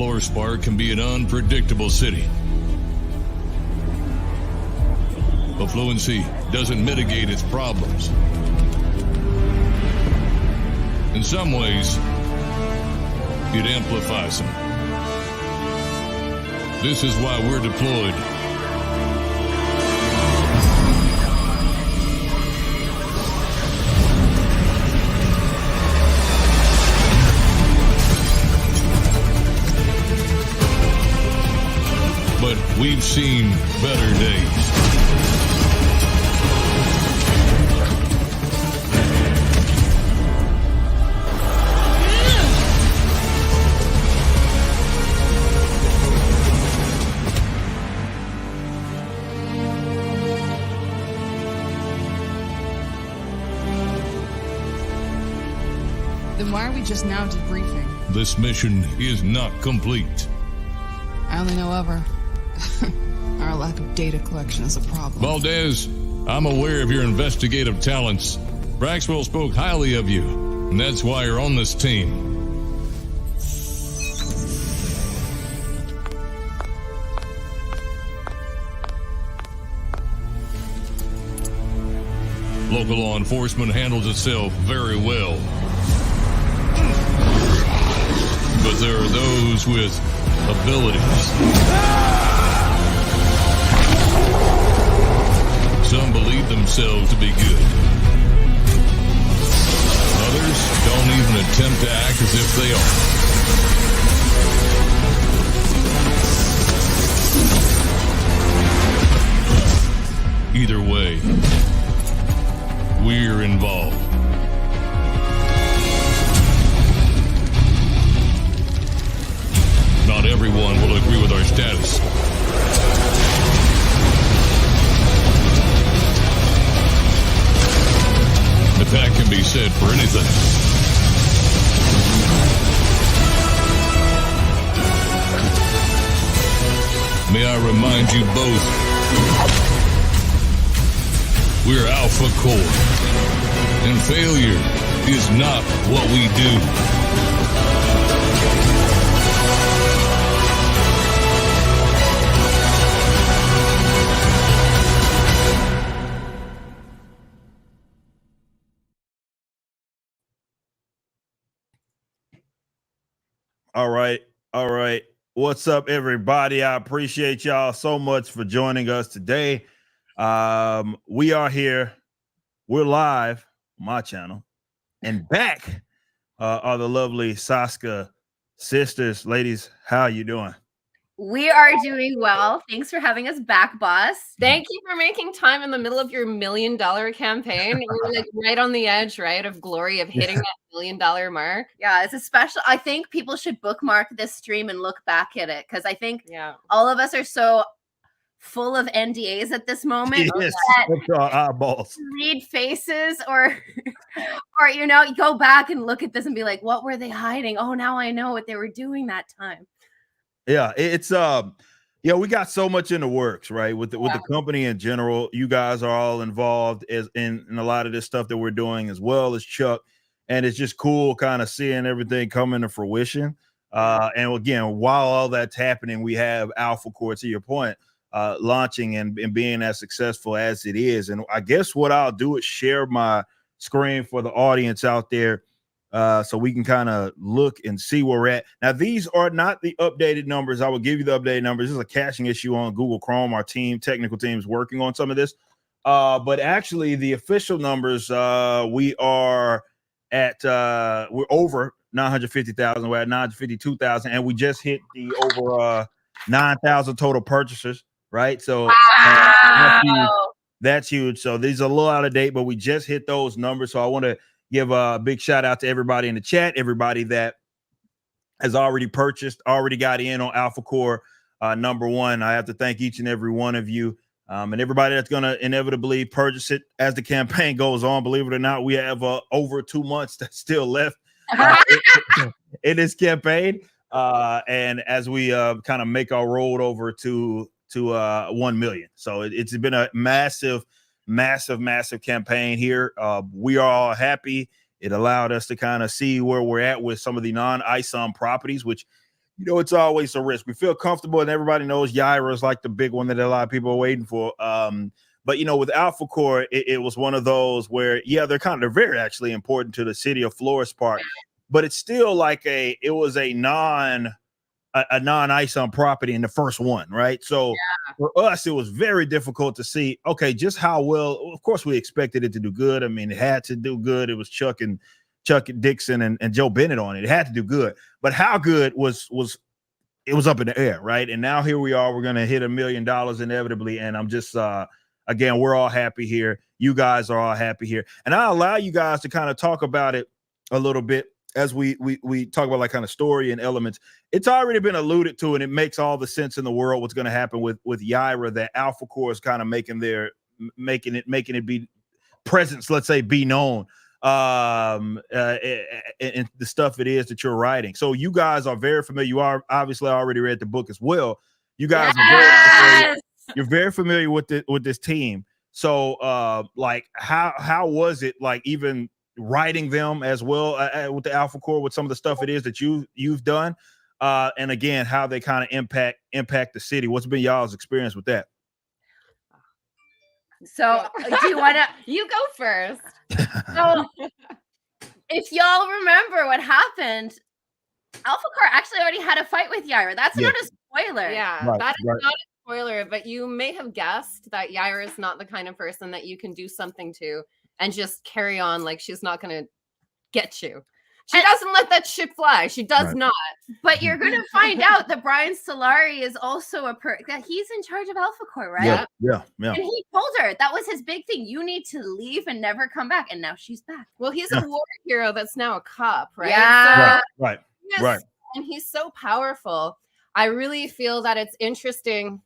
Fluorspar can be an unpredictable city. But fluency doesn't mitigate its problems. In some ways, it amplifies them. This is why we're deployed. But we've seen better days. Then why are we just now debriefing? This mission is not complete. I only know of her. Our lack of data collection is a problem. Valdez, I'm aware of your investigative talents. Braxwell spoke highly of you, and that's why you're on this team. Local law enforcement handles itself very well. But there are those with abilities. Some believe themselves to be good. Others don't even attempt to act as if they are. Either way, we're involved. Not everyone will agree with our status. But that can be said for anything. May I remind you both, we're Alphacore, and failure is not what we do. All right. What's up, everybody? I appreciate y'all so much for joining us today. We are here. We're live on my channel. And back are the lovely SOSKAS sisters. Ladies, how you doing? We are doing well. Thanks for having us back, boss. Thank you for making time in the middle of your $1 million campaign. You're like right on the edge, right, of glory of hitting that $1 million mark. Yeah, it's a special. I think people should bookmark this stream and look back at it because I think all of us are so full of NDAs at this moment that eyeballs. read faces or go back and look at this and be like, what were they hiding? Oh, now I know what they were doing that time. Yeah, it's we got so much in the works, right? With the company in general. You guys are all involved in a lot of this stuff that we're doing, as well as Chuck. And it's just cool kind of seeing everything come into fruition. And again, while all that's happening, we have Alphacore, to your point, launching and being as successful as it is. And I guess what I'll do is share my screen for the audience out there, so we can kind of look and see where we're at. Now, these are not the updated numbers. I will give you the updated numbers. This is a caching issue on Google Chrome. Our technical team is working on some of this. But actually, the official numbers, we are at we're over 950,000. We're at 952,000, and we just hit the over 9,000 total purchasers. Right, so that's huge. So these are a little out of date, but we just hit those numbers. So I want to give a big shout out to everybody in the chat, everybody that has already purchased, already got in on Alphacore #1. I have to thank each and every one of you, and everybody that's going to inevitably purchase it as the campaign goes on. Believe it or not, we have over 2 months that's still left in this campaign. And as we kind of make our road over to 1 million. So it's been a massive campaign here. We are all happy. It allowed us to kind of see where we're at with some of the non-ISOM properties, which you know, it's always a risk. We feel comfortable, and everybody knows Yaira is like the big one that a lot of people are waiting for. But you know, with Alphacore, it was one of those where, yeah, they're very actually important to the city of Flores Park, but it's still like it was a non-ISOM property in the first one, right? So for us, it was very difficult to see, okay, just how well. Of course, we expected it to do good. I mean, it had to do good. It was Chuck Dixon and Joe Bennett on it. It had to do good, but how good was up in the air, right? And now here we are. We're gonna hit $1 million inevitably, and I'm just again, we're all happy here. You guys are all happy here, and I'll allow you guys to kind of talk about it a little bit as we talk about like kind of story and elements. It's already been alluded to, and it makes all the sense in the world what's going to happen with Yaira, that Alphacore is kind of making it be presence, let's say, be known and the stuff it is that you're writing. So you guys are very familiar. You are obviously already read the book as well. You guys are very familiar. You're very familiar with this team. So like how was it like even writing them as well with the Alphacore, with some of the stuff it is that you've done, and again how they kind of impact the city? What's been y'all's experience with that? So do you want to? You go first. So if y'all remember what happened, Alphacore actually already had a fight with Yaira. That's not a spoiler. Yeah, right, that is not a spoiler, but you may have guessed that Yaira is not the kind of person that you can do something to and just carry on like she's not going to get you. She doesn't let that shit fly. She does not. But you're going to find out that Brian Solari is also that he's in charge of Alphacore, right? Yeah. And he told her that was his big thing. You need to leave and never come back. And now she's back. Well, he's a war hero that's now a cop, right? Yeah. So, right. And he's so powerful. I really feel that it's interesting.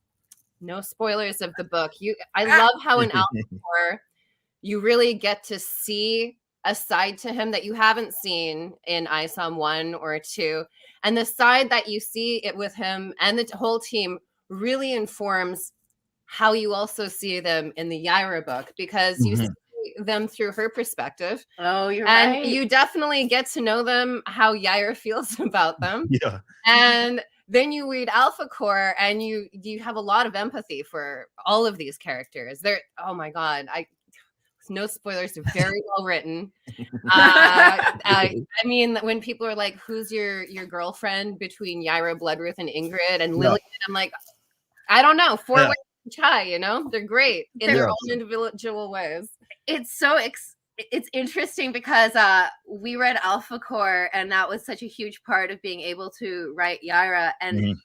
No spoilers of the book. I love how in Alphacore you really get to see a side to him that you haven't seen in ISOM 1 or 2. And the side that you see it with him and the whole team really informs how you also see them in the Yaira book, because you see them through her perspective. Oh, you're right. And you definitely get to know them, how Yaira feels about them. Yeah. And then you read Alphacore and you have a lot of empathy for all of these characters. They're, oh my God, no spoilers, they're very well written. I mean, when people are like, who's your girlfriend between Yaira, Bloodruth, and Ingrid and Lillian? I'm like, I don't know. Four ways to Chai, you know? They're great in their own individual ways. It's so it's interesting because we read Alphacore, and that was such a huge part of being able to write Yaira. And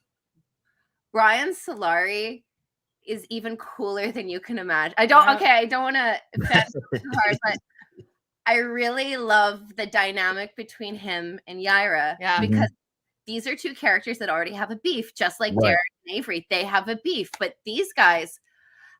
Brian Solari is even cooler than you can imagine. I don't want to offend too hard, but I really love the dynamic between him and Yaira, because these are two characters that already have a beef, just like Derek and Avery. They have a beef, but these guys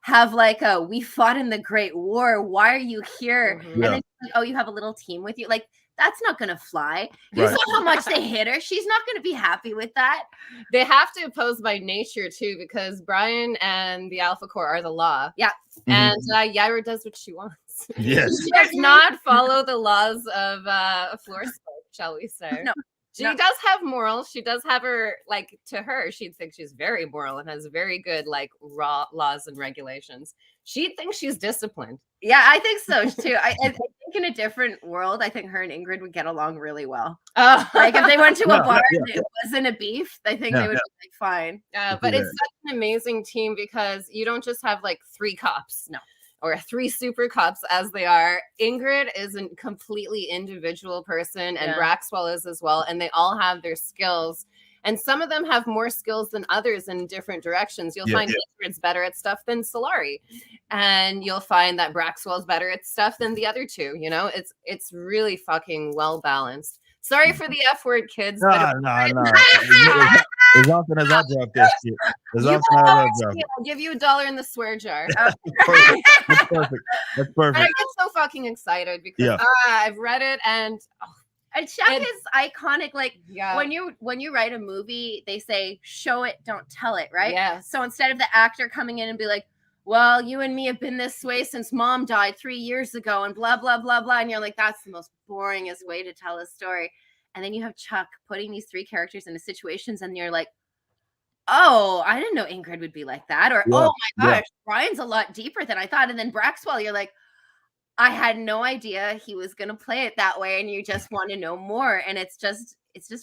have like we fought in the Great War. Why are you here? And then like, oh, you have a little team with you. Like, that's not gonna fly. You saw how much they hit her. She's not gonna be happy with that. They have to oppose by nature too, because Brian and the Alphacore are the law. Yeah. And Yaira does what she wants. Yes. She does not follow the laws of Flores, shall we say. No. She does have morals. She does have her, like, to her, she'd think she's very moral and has very good, like, raw laws and regulations. She'd think she's disciplined. Yeah, I think so, too. I think in a different world, I think her and Ingrid would get along really well. Like, if they went to a bar and it wasn't a beef, I think they would be like, fine. But it's such an amazing team because you don't just have, like, 3 cops. No. Or 3 super cops as they are. Ingrid is a completely individual person, and Braxwell is as well. And they all have their skills. And some of them have more skills than others in different directions. You'll find Ingrid's better at stuff than Solari. And you'll find that Braxwell's better at stuff than the other 2. You know, it's really fucking well balanced. Sorry for the F word, kids. No. As often as I drop that shit. I'll give you $1 in the swear jar. That's perfect. That's perfect. But I get so fucking excited because I've read it and Chuck is iconic. Like when you write a movie, they say show it, don't tell it, right? Yeah. So instead of the actor coming in and be like, well, you and me have been this way since mom died 3 years ago and blah, blah, blah, blah. And you're like, that's the most boringest way to tell a story. And then you have Chuck putting these 3 characters into situations, and you're like, oh, I didn't know Ingrid would be like that. Or, oh my gosh, Ryan's a lot deeper than I thought. And then Braxwell, you're like, I had no idea he was going to play it that way. And you just want to know more. And it's just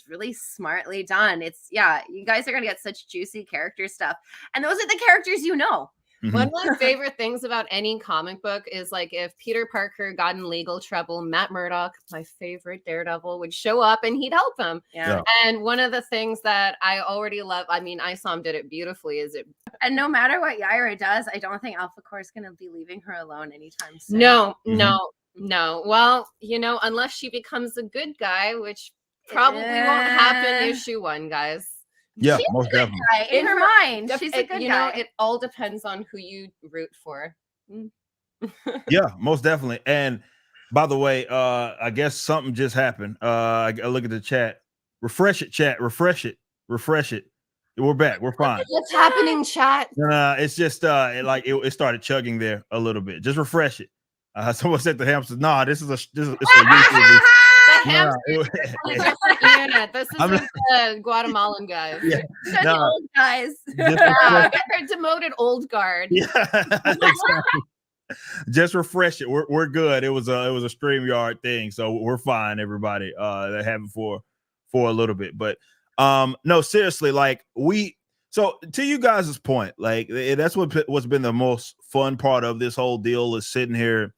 really smartly done. You guys are going to get such juicy character stuff. And those are the characters you know. One of my favorite things about any comic book is like if Peter Parker got in legal trouble, Matt Murdock, my favorite Daredevil, would show up and he'd help him. Yeah. And one of the things that I already love, I mean, Isom did it beautifully, and no matter what Yaira does, I don't think Alphacore is going to be leaving her alone anytime soon. No. Well, unless she becomes a good guy, which probably won't happen issue 1, guys. Yeah, she's most definitely. In her mind, she's a good guy. It all depends on who you root for. Yeah, most definitely. And by the way, I guess something just happened. I look at the chat. Refresh it, chat. Refresh it. We're back. We're fine. What's happening, chat? No, it's just it started chugging there a little bit. Just refresh it. Someone said the hamsters. Nah, this is a YouTube. This is the Guatemalan guys. Yeah. The old guys. They're demoted old guard. Yeah, exactly. Just refresh it. We're good. It was a StreamYard thing, so we're fine. Everybody, that happened for a little bit, but no, seriously, like so to you guys' point, like that's what's been the most fun part of this whole deal is sitting here,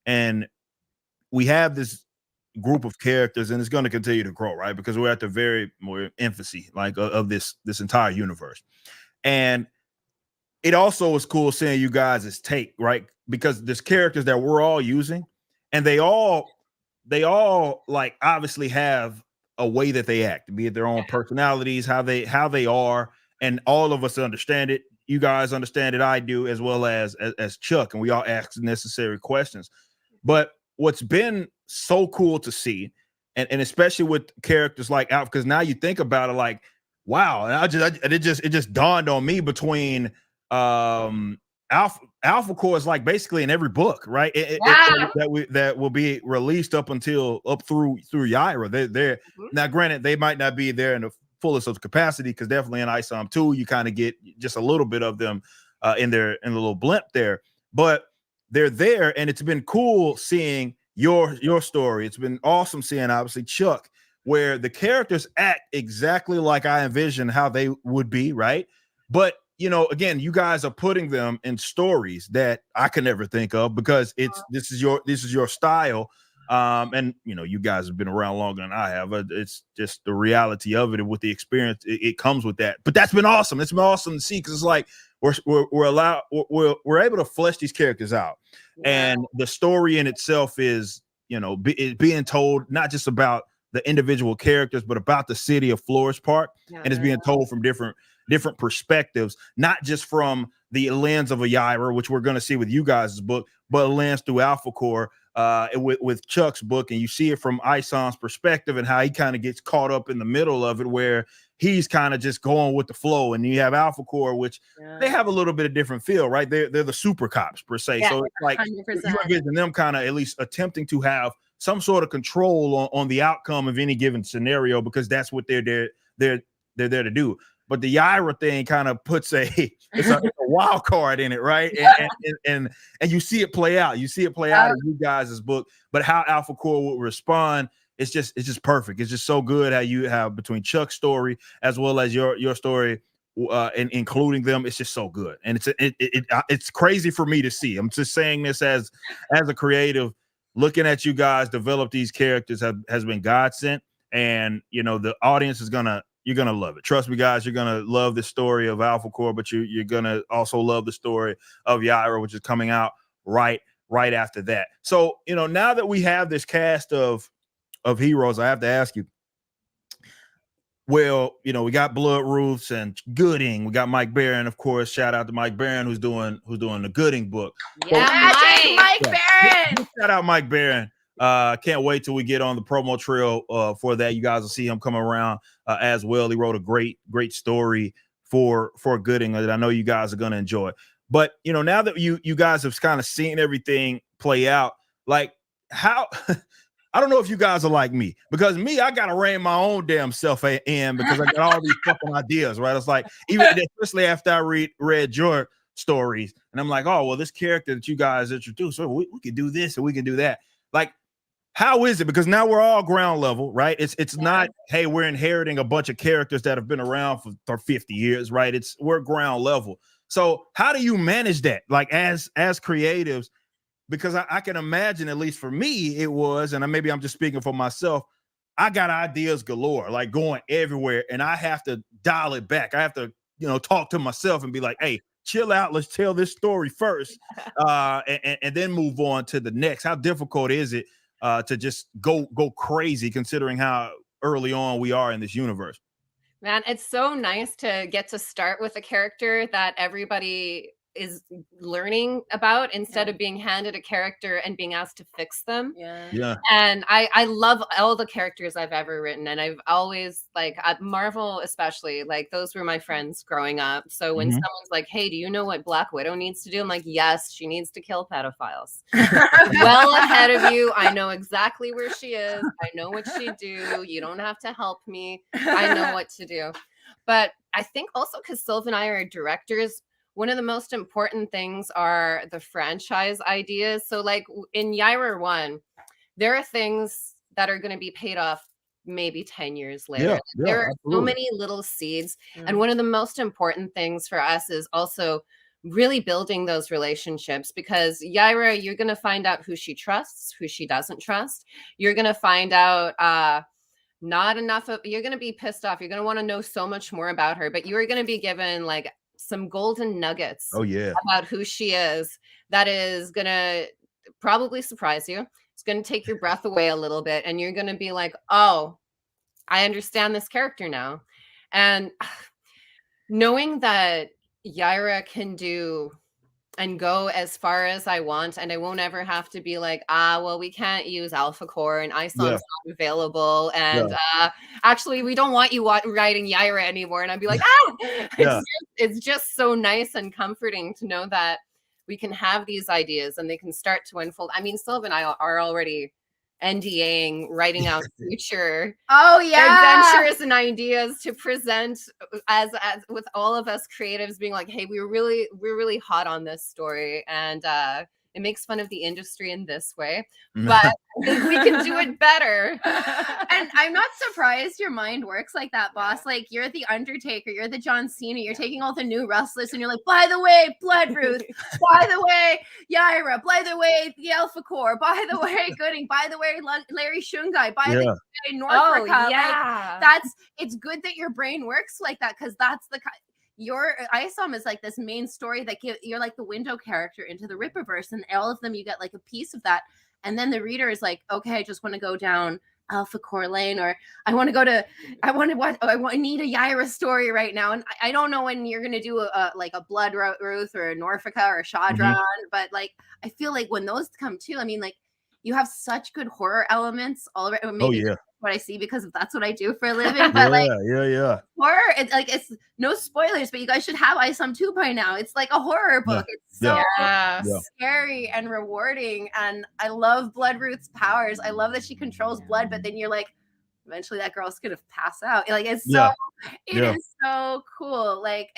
and we have this group of characters, and it's going to continue to grow, right? Because we're at the very more infancy, like of this entire universe, and it also was cool seeing you guys' take, right? Because there's characters that we're all using, and they all like obviously have a way that they act, be it their own personalities, how they are, and all of us understand it. You guys understand it, I do, as well as Chuck, and we all ask necessary questions. But what's been so cool to see, and especially with characters like Alpha, because now you think about it, like, wow, and it just dawned on me between Alphacore is like basically in every book, right? That will be released up through Yaira. They're now, granted, they might not be there in the fullest of capacity, because definitely in Isom 2 you kind of get just a little bit of them in the little blimp there, but they're there, and it's been cool seeing your story. It's been awesome seeing obviously Chuck, where the characters act exactly like I envisioned how they would be, right? But again, you guys are putting them in stories that I could never think of, because this is your style. And you guys have been around longer than I have. It's just the reality of it, and with the experience, it comes with that. But that's been awesome. It's been awesome to see, because it's like we're able to flesh these characters out, and the story in itself is being told not just about the individual characters, but about the city of Flores Park, and it's being told from different perspectives, not just from the lens of a Yaira, which we're going to see with you guys' book, but a lens through Alphacore, with Chuck's book, and you see it from Isom's perspective and how he kind of gets caught up in the middle of it, where he's kind of just going with the flow. And you have Alphacore, which they have a little bit of different feel, right? They're the super cops per se. So it's like 100%. You envision them kind of at least attempting to have some sort of control on the outcome of any given scenario, because that's what they're there to do. But the Yaira thing kind of puts it's a wild card in it, right? And you see it play out. You see it play out in you guys' book. But how Alphacore will respond, it's just perfect. It's just so good how you have between Chuck's story as well as your story, and including them. It's just so good, and it's crazy for me to see. I'm just saying this as a creative, looking at you guys develop these characters has been godsend, and the audience is you're gonna love it. Trust me, guys, you're gonna love the story of Alphacore, but you're gonna also love the story of Yaira, which is coming out right after that. So now that we have this cast of heroes, I have to ask you. Well, we got Blood Roofs and Gooding. We got Mike Barron, of course. Shout out to Mike Barron, who's doing the Gooding book. Yeah, Mike Barron. Shout out Mike Barron. Can't wait till we get on the promo trail for that. You guys will see him come around as well. He wrote a great story for Gooding that I know you guys are going to enjoy. But now that you guys have kind of seen everything play out, like how I don't know if you guys are like me, because I gotta rein my own damn self in because I got all these fucking ideas, right? It's like, even especially after I read your stories, and I'm like, oh well, this character that you guys introduced, so we can do this and we can do that. Like, how is it? Because now we're all ground level, right? It's not, hey, we're inheriting a bunch of characters that have been around for 50 years, right? We're ground level. So how do you manage that, like as creatives? Because I can imagine, at least for me, it was, and maybe I'm just speaking for myself, I got ideas galore, like going everywhere, and I have to dial it back. I have to, talk to myself and be like, hey, chill out. Let's tell this story first, and then move on to the next. How difficult is it to just go crazy, considering how early on we are in this universe? Man, it's so nice to get to start with a character that everybody is learning about instead of being handed a character and being asked to fix them. Yeah. And I love all the characters I've ever written. And I've always, like, at Marvel especially, like, those were my friends growing up. So when someone's like, hey, do you know what Black Widow needs to do? I'm like, yes, she needs to kill pedophiles. Well ahead of you. I know exactly where she is. I know what she'd do. You don't have to help me. I know what to do. But I think also because Sylvan and I are directors, one of the most important things are the franchise ideas. So like in Yaira 1, there are things that are going to be paid off maybe 10 years later. There are so many little seeds. And one of the most important things for us is also really building those relationships, because Yaira, you're going to find out who she trusts, who she doesn't trust. You're going to find out not enough of, you're going to be pissed off. You're going to want to know so much more about her, but you are going to be given like some golden nuggets about who she is that is going to probably surprise you. It's going to take your breath away a little bit, and you're going to be like, oh, I understand this character now. And knowing that Yaira can do and go as far as I want, and I won't ever have to be like, well, we can't use Alphacore and ISOM's not available, and actually we don't want you writing Yaira anymore. And I'd be like, it's just so nice and comforting to know that we can have these ideas and they can start to unfold. I mean, Sylvan and I are already NDAing, writing out future adventures and ideas to present as with all of us creatives being like, hey, we're really hot on this story, and it makes fun of the industry in this way, but I think we can do it better. And I'm not surprised your mind works like that, boss. Like, you're the Undertaker, you're the John Cena, you're taking all the new wrestlers and you're like, by the way, Blood Ruth, by the way, Yaira, by the way, the Alphacore, by the way, Gooding, by the way, Larry Shungai, by the way, Norfolk. Like, it's good that your brain works like that, because that's the your ISOM is like this main story that you're like the window character into the Rippaverse, and all of them you get like a piece of that, and then the reader is like, okay, I just want to go down Alphacore Lane, or I need a Yaira story right now, and I don't know when you're gonna do like a Blood Ruth or a Norfolka or a Shadran, but like I feel like when those come too, I mean, like, you have such good horror elements already. Maybe what I see because that's what I do for a living. But horror, it's no spoilers, but you guys should have ISOM 2 by now. It's like a horror book. It's so scary and rewarding. And I love Blood Ruth's powers. I love that she controls blood, but then you're like, eventually that girl's gonna pass out. Like, it's so it is so cool. Like,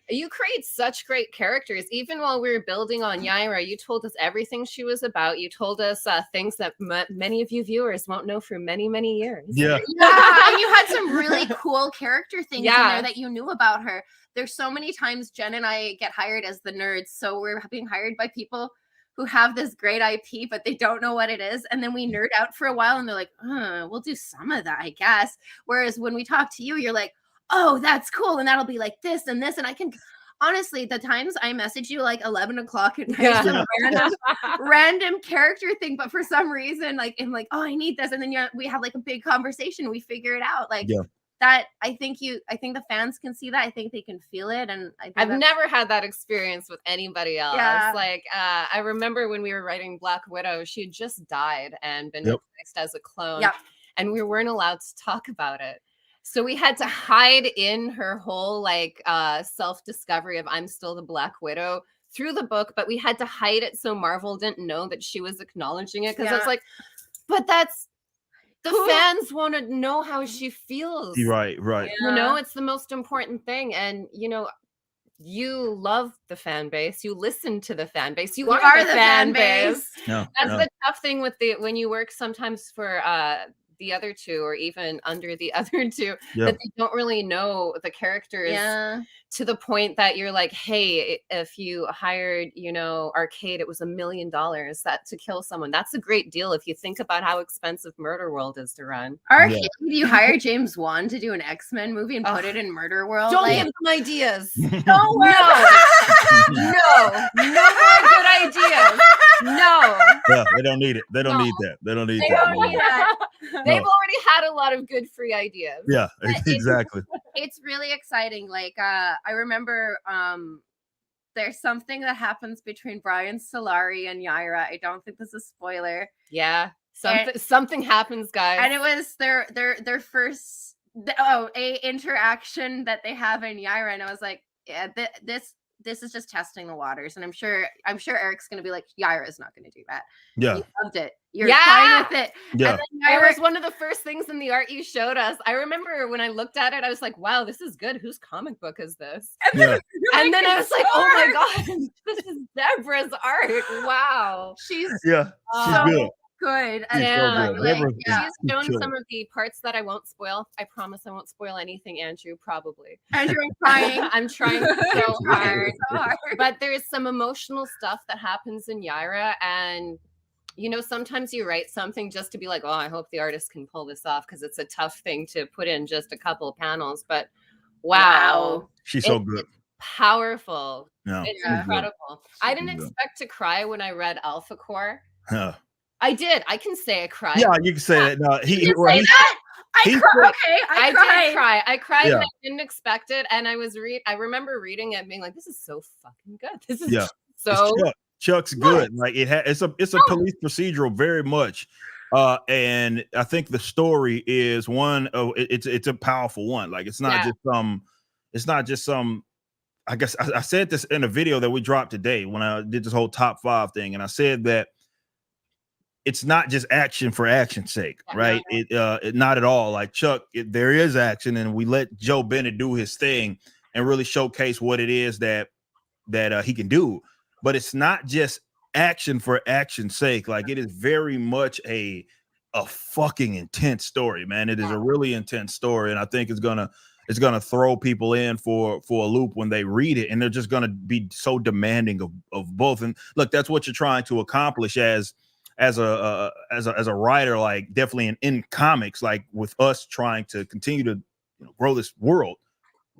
you create such great characters. Even while we were building on Yaira, you told us everything she was about. You told us things that many of you viewers won't know for many, many years. And you had some really cool character things in there that you knew about her. There's so many times Jen and I get hired as the nerds, so we're being hired by people who have this great IP, but they don't know what it is. And then we nerd out for a while and they're like, we'll do some of that, I guess. Whereas when we talk to you, you're like, oh, that's cool. And that'll be like this and this. And I can, honestly, the times I message you like 11 o'clock at night, some random character thing. But for some reason, like, I'm like, oh, I need this. And then we have like a big conversation. We figure it out. Like, that I think the fans can see that. I think they can feel it. And I've never had that experience with anybody else. Like, I remember when we were writing Black Widow, she had just died and been replaced as a clone, and we weren't allowed to talk about it. So we had to hide in her whole like self-discovery of I'm still the Black Widow through the book, but we had to hide it so Marvel didn't know that she was acknowledging it, because I was like, but that's The fans want to know how she feels. Right. You know, it's the most important thing. And, you know, you love the fan base. You listen to the fan base. You are the fan base. No, That's the tough thing with when you work sometimes for the other two or even under the other two, that they don't really know the characters to the point that you're like, hey, if you hired, you know, Arcade, it was $1 million to kill someone. That's a great deal if you think about how expensive Murder World is to run. Arcade, you hire James Wan to do an X-Men movie and put it in Murder World. Don't give them ideas. No, no more good ideas. No. Yeah, they don't need it. They don't need that. They don't need that. They've already had a lot of good free ideas. Yeah, exactly. It's really exciting. Like I remember there's something that happens between Brian Solari and Yaira. I don't think this is a spoiler. Yeah. Something happens, guys. And it was their first interaction that they have in Yaira, and I was like, yeah, this is just testing the waters, and I'm sure Eric's gonna be like, Yaira's not gonna do that. Yeah, you loved it. You're fine with it. Yeah, it was one of the first things in the art you showed us. I remember when I looked at it, I was like, wow, this is good. Whose comic book is this? And then, and then I was like, oh my god, this is Deborah's art. Wow, she's good. Good. She's shown some of the parts that I won't spoil. I promise I won't spoil anything, Andrew, probably. Andrew, I'm trying. I'm trying so hard. But there's some emotional stuff that happens in Yaira, and you know, sometimes you write something just to be like, oh, I hope the artist can pull this off, because it's a tough thing to put in just a couple of panels. But wow. She's so good. Powerful. No, it's incredible. I didn't expect to cry when I read Alphacore. I did. I can say I cried. Yeah, you can say that. No, I did cry. I cried and I didn't expect it. And I remember reading it and being like, this is so fucking good. This is so Chuck's good. Like it's a police procedural very much. And I think the story is one of it's a powerful one. Like it's not just some I guess I said this in a video that we dropped today when I did this whole top 5 thing, and I said that it's not just action for action's sake, right? It not at all. Like Chuck, there is action, and we let Joe Bennett do his thing and really showcase what it is that he can do. But it's not just action for action's sake. Like it is very much a fucking intense story, man. It is a really intense story, and I think it's gonna throw people in for a loop when they read it, and they're just gonna be so demanding of both. And look, that's what you're trying to accomplish as a writer, like definitely in comics, like with us trying to continue to grow this world,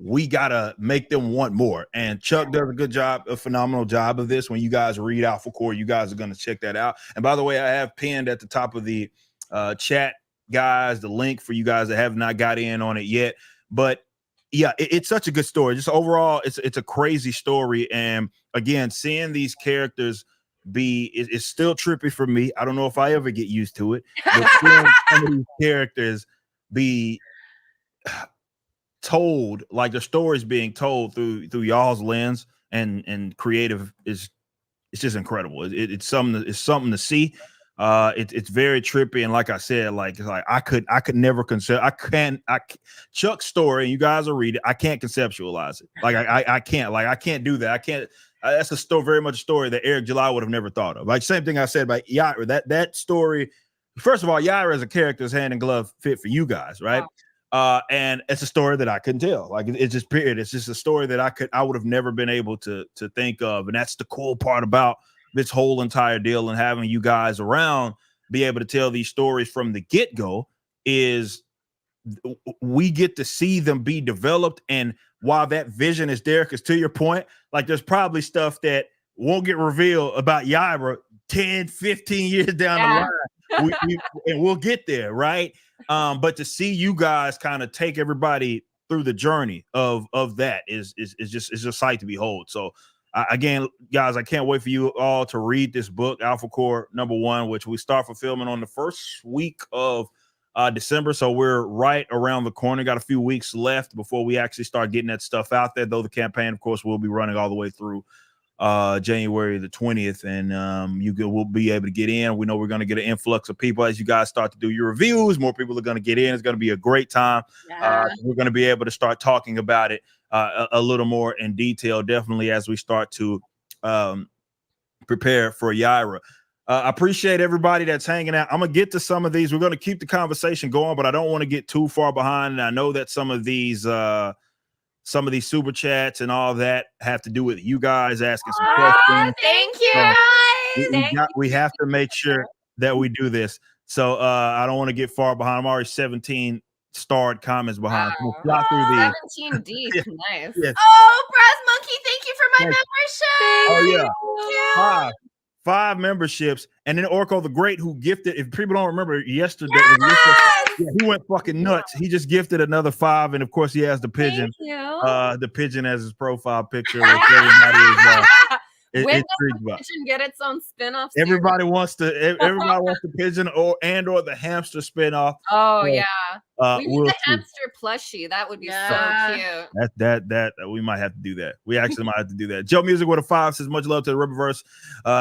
we gotta make them want more. And Chuck does a phenomenal job of this. When you guys read Alphacore, you guys are gonna check that out. And by the way, I have pinned at the top of the chat, guys, the link for you guys that have not got in on it yet. But yeah, it's such a good story. Just overall, it's a crazy story. And again, seeing these characters it's still trippy for me. I don't know if I ever get used to it, but seeing some of these characters be told, like the stories being told through y'all's lens and creative it's just incredible. It's something to see. It's very trippy, and like I said, like I could never Chuck's story, and you guys will read it. I can't conceptualize it. Like I can't do that. I can't. That's a story, very much a story that Eric July would have never thought of. Like same thing I said about Yaira. That story. First of all, Yaira as a character is hand in glove fit for you guys, right? Wow. And it's a story that I couldn't tell. Like it's just period. It's just a story that I would have never been able to think of, and that's the cool part about this whole entire deal and having you guys around, be able to tell these stories from the get-go, is we get to see them be developed. And while that vision is there, because to your point, like there's probably stuff that won't get revealed about Yaira 10, 15 years down the line. And we'll get there, right? But to see you guys kind of take everybody through the journey of that is just a sight to behold. So again, guys, I can't wait for you all to read this book, Alphacore #1, which we start fulfillment on the first week of December. So we're right around the corner. Got a few weeks left before we actually start getting that stuff out there, though the campaign, of course, will be running all the way through January the 20th, and we'll be able to get in. We know we're going to get an influx of people as you guys start to do your reviews. More people are going to get in. It's going to be a great time. We're going to be able to start talking about it a little more in detail, definitely as we start to prepare for Yaira. I appreciate everybody that's hanging out. I'm gonna get to some of these. We're gonna keep the conversation going, but I don't want to get too far behind. And I know that some of these super chats and all that have to do with you guys asking some questions. Thank you, So we have to make sure that we do this. So I don't want to get far behind. I'm already 17 starred comments behind. Wow. We'll fly through these. 17 deep. Yeah. Nice. Yes. Oh, Brass Monkey, thank you for my membership. Oh yeah. Five memberships, and then Orko the Great, who gifted, if people don't remember, yesterday he went fucking nuts. He just gifted another 5, and of course he has the pigeon, the pigeon as his profile picture. Which everybody is When does the pigeon get its own spin-off series? Everybody wants the pigeon or the hamster spin-off. Oh so, yeah. We need the hamster plushie. That would be so cute. That we might have to do that. We actually might have to do that. Joe Music with a 5 says much love to the Riververse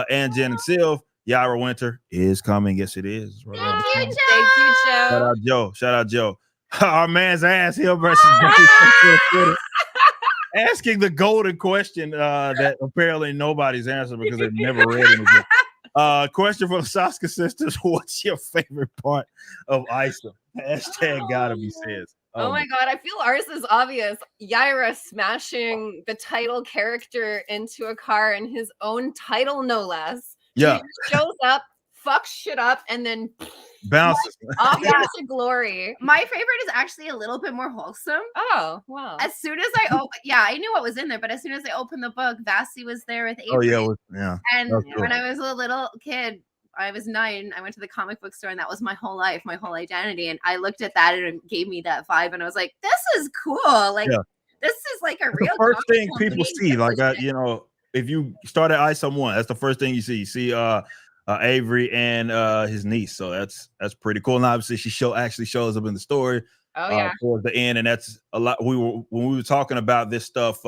and Jen and Sylv. Yaira Winter is coming. Yes, it is. Thank you, Joe. Thank you, Joe. Shout out Joe. Shout out Joe. Our man's ass Hill versus asking the golden question that apparently nobody's answered because they've never read anything. Question from the SOSKAS sisters: what's your favorite part of Isa? Hashtag gotta be says. Oh my god, I feel ours is obvious. Yaira smashing the title character into a car in his own title, no less. Yeah, he shows up, fucks shit up, and then bounces off into glory. My favorite is actually a little bit more wholesome. Oh wow! As soon as I opened, I knew what was in there, but as soon as I opened the book, Vasi was there with Avery. Oh yeah. And when I was a little kid, I was 9. I went to the comic book store, and that was my whole life, my whole identity. And I looked at that, and it gave me that vibe, and I was like, "This is cool! Like, this is like a real." The first thing people see, like if you start at Isa 1, that's the first thing you see. You see Avery and his niece, so that's pretty cool. And obviously, she actually shows up in the story. Oh yeah, towards the end, and that's a lot. When we were talking about this stuff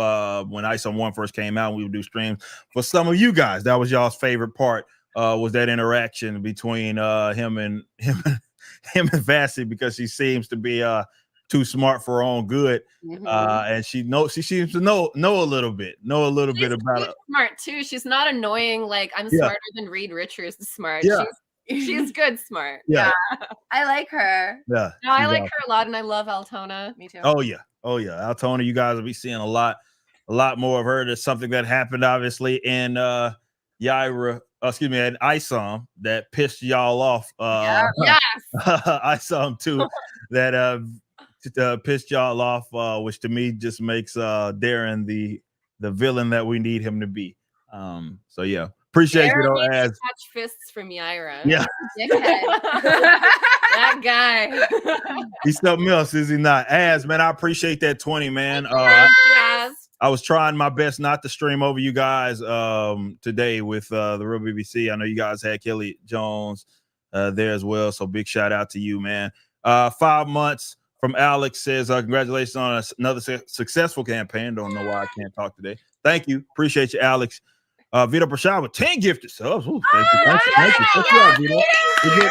when Isa 1 first came out, and we would do streams for some of you guys. That was y'all's favorite part. Was that interaction between him and Vasi, because she seems to be too smart for her own good, and she seems to know a little bit about it. Smart too. She's not annoying. Like, I'm smarter than Reed Richards is smart. Yeah. She's good smart. Yeah. I like her. Yeah. No, I like her a lot, and I love Altona. Me too. Oh yeah. Altona, you guys will be seeing a lot more of her. There's something that happened obviously in Yaira. And Isom that pissed y'all off. Yes. Isom too, that pissed y'all off, which to me just makes Darren the villain that we need him to be. So yeah, appreciate Darren you though. As catch fists from Yaira. Yeah, that guy. He's something else, is he not? Man, I appreciate that 20, man. I was trying my best not to stream over you guys today with the Real BBC. I know you guys had Kelly Jones there as well, so big shout out to you, man. 5 months from Alex says, congratulations on another successful campaign. Don't know why I can't talk today. Thank you. Appreciate you, Alex. Vito Prashad with 10 gifted subs. Ooh, thank you. Thank you.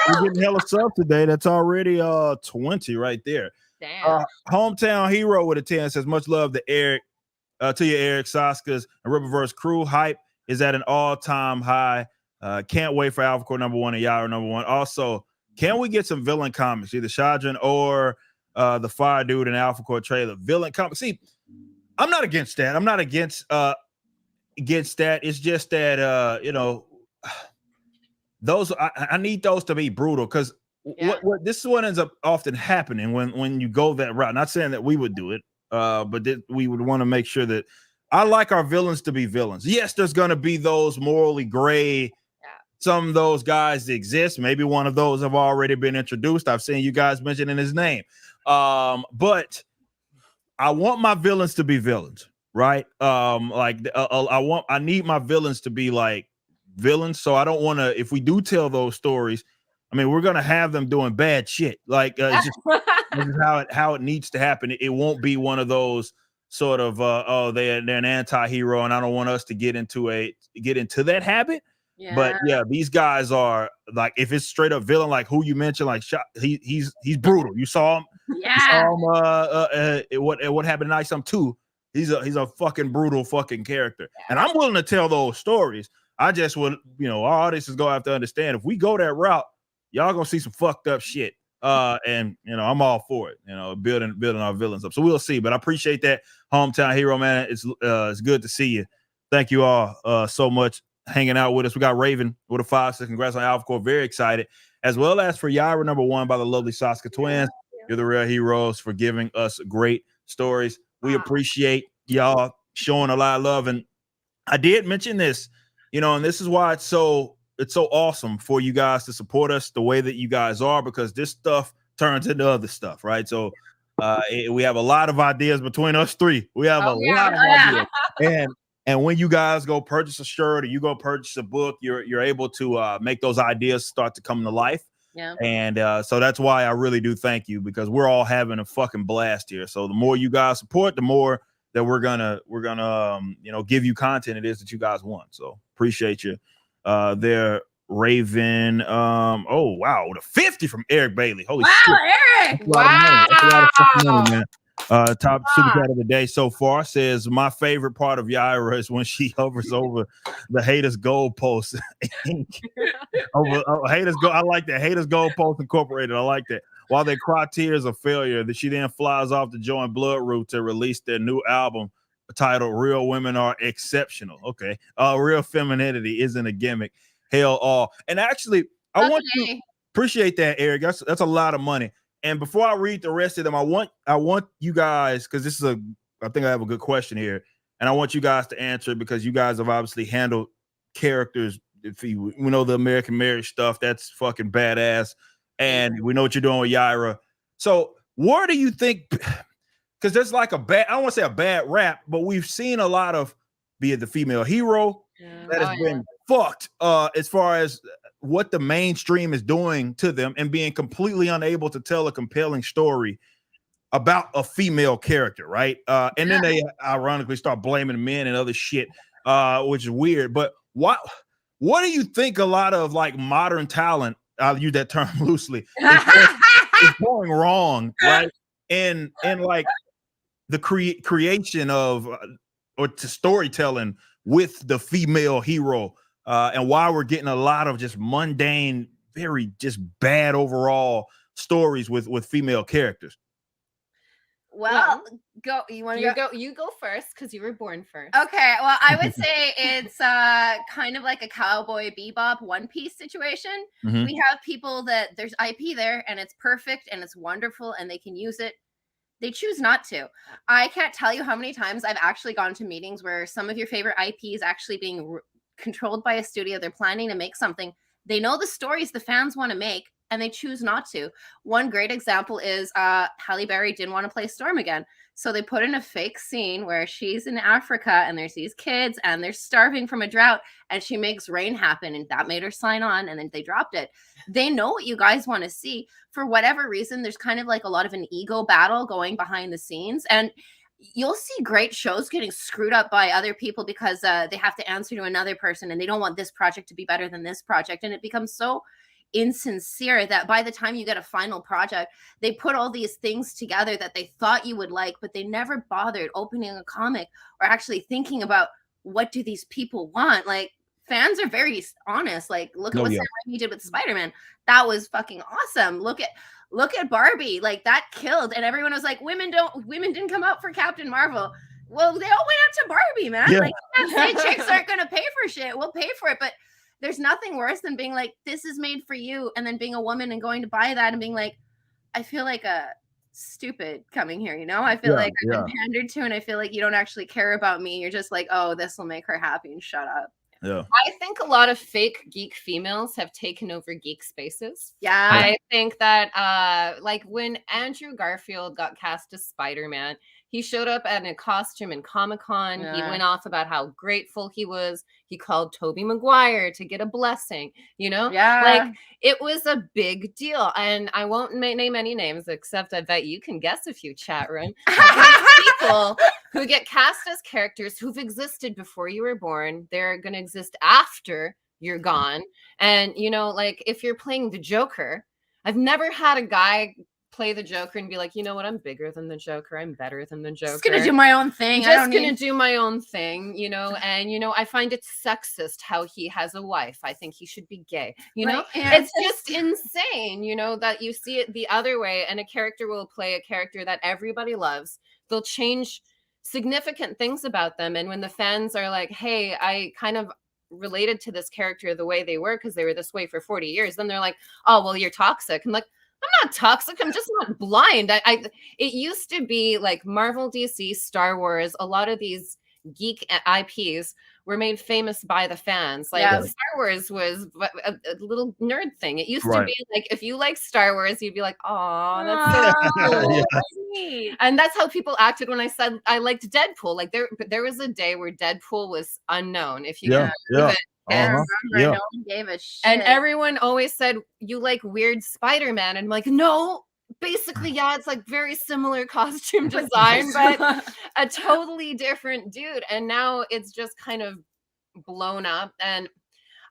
We're getting hella subs today. That's already 20 right there. Damn. Hometown Hero with a 10 says, much love to Eric. To you, Eric. SOSKAS and Riververse crew hype is at an all-time high. Can't wait for Alphacore #1 and Yaira #1. Also, can we get some villain comics, either Shadran or the Fire Dude and Alphacore trailer? Villain comics. See, I'm not against that. I'm not against that. It's just that those I need those to be brutal, because what this is what ends up often happening when you go that route. Not saying that we would do it. But we would want to make sure that I like our villains to be villains. Yes, there's going to be those morally gray. Some of those guys exist. Maybe one of those have already been introduced. I've seen you guys mentioning his name. But I want my villains to be villains, right? I need my villains to be like villains. So I don't want to, if we do tell those stories, I mean, we're going to have them doing bad shit. Like, it's just this is how it needs to happen. It won't be one of those sort of they're an anti-hero, and I don't want us to get into that habit. Yeah. But yeah, these guys are like, if it's straight up villain, like who you mentioned, like he's brutal. You saw him. Yeah. You saw him what happened tonight, some too. He's a fucking brutal fucking character. And I'm willing to tell those stories. I just would, our audiences go have to understand, if we go that route, y'all gonna see some fucked up shit. And I'm all for it, building our villains up. So we'll see. But I appreciate that, Hometown Hero, man. It's good to see you. Thank you all so much hanging out with us. We got Raven with a 5. So congrats on Alphacore. Very excited. As well as for Yaira #1 by the lovely SOSKA twins. You're the real heroes for giving us great stories. We appreciate y'all showing a lot of love. And I did mention this, and this is why it's so awesome for you guys to support us the way that you guys are, because this stuff turns into other stuff, right? So we have a lot of ideas between us three. We have a lot of ideas. And when you guys go purchase a shirt or you go purchase a book, you're able to make those ideas start to come to life. Yeah. And so that's why I really do thank you, because we're all having a fucking blast here. So the more you guys support, the more that we're gonna give you content it is that you guys want. So appreciate you. There, Raven. Oh wow, with a 50 from Eric Bailey. Holy shit, Eric! That's a lot of money. That's a lot of fucking money, man. Top super chat of the day so far says, my favorite part of Yaira is when she hovers over the haters goalpost. I like that. Haters goalpost incorporated. I like that. While they cry tears of failure, that she then flies off to join Bloodroot to release their new album titled Real Women Are Exceptional. Okay. Real femininity isn't a gimmick. Hell all. And actually, I want to appreciate that, Eric. That's a lot of money. And before I read the rest of them, I want you guys, because I think I have a good question here, and I want you guys to answer it, because you guys have obviously handled characters. We know the American Marriage stuff, that's fucking badass, and we know what you're doing with Yaira. So where do you think? Because there's like I don't want to say a bad rap, but we've seen a lot of, be it the female hero that has been fucked as far as what the mainstream is doing to them, and being completely unable to tell a compelling story about a female character, right? And then they ironically start blaming men and other shit, which is weird. But what do you think a lot of like modern talent, I'll use that term loosely, is going wrong, right? And like the creation of or to storytelling with the female hero. And why we're getting a lot of just mundane, very just bad overall stories with female characters. Well, go. You want to go? You go first, because you were born first. Okay. Well, I would say it's kind of like a Cowboy Bebop One Piece situation. Mm-hmm. We have people that there's IP there, and it's perfect, and it's wonderful, and they can use it. They choose not to. I can't tell you how many times I've actually gone to meetings where some of your favorite IP is actually being controlled by a studio. They're planning to make something. They know the stories the fans want to make, and they choose not to. One great example is Halle Berry didn't want to play Storm again. So they put in a fake scene where she's in Africa and there's these kids and they're starving from a drought, and she makes rain happen, and that made her sign on, and then they dropped it. They know what you guys want to see. For whatever reason, there's kind of like a lot of an ego battle going behind the scenes, and you'll see great shows getting screwed up by other people because they have to answer to another person, and they don't want this project to be better than this project. And it becomes so insincere that by the time you get a final project, they put all these things together that they thought you would like, but they never bothered opening a comic or actually thinking about what do these people want. Like, fans are very honest. Like, look at what Sam Raimi did with Spider-Man. That was fucking awesome. Look at Barbie. Like, that killed. And everyone was like, women didn't come out for Captain Marvel. Well, they all went out to Barbie, man. Yeah. Like, you can't say chicks aren't gonna pay for shit. We'll pay for it. But there's nothing worse than being like, this is made for you, and then being a woman and going to buy that and being like, I feel like a stupid coming here, I feel like I've been pandered to, and I feel like you don't actually care about me. You're just like, oh, this will make her happy, and shut up. Yeah. I think a lot of fake geek females have taken over geek spaces. Yeah. I think that like when Andrew Garfield got cast as Spider-Man, he showed up in a costume in Comic-Con. He went off about how grateful he was. He called Tobey Maguire to get a blessing, Yeah. Like, it was a big deal. And I won't name any names, except I bet you can guess a few, chat room. People who get cast as characters who've existed before you were born. They're going to exist after you're gone. And, you know, like if you're playing the Joker, I've never had a guy play the Joker and be like, you know what, I'm bigger than the Joker. I'm better than the Joker. Just gonna do my own thing. Just gonna do my own thing, you know. And you know, I find it sexist how he has a wife. I think he should be gay. You know, it's just insane, you know, that you see it the other way, and a character will play a character that everybody loves. They'll change significant things about them, and when the fans are like, hey, I kind of related to this character the way they were because they were this way for 40 years, then they're like, oh well, you're toxic. I'm like, I'm not toxic. I'm just not blind. It used to be like Marvel, DC, Star Wars. A lot of these geek IPs were made famous by the fans. Like Star Wars was a little nerd thing. It used to be like if you like Star Wars, you'd be like, "Oh, that's so cool." Yeah. And that's how people acted when I said I liked Deadpool. Like there was a day where Deadpool was unknown. If you can believe it. No one gave a shit. And everyone always said, you like weird Spider-Man. And I'm like, no, basically, yeah, it's like very similar costume design, but a totally different dude. And now it's just kind of blown up. And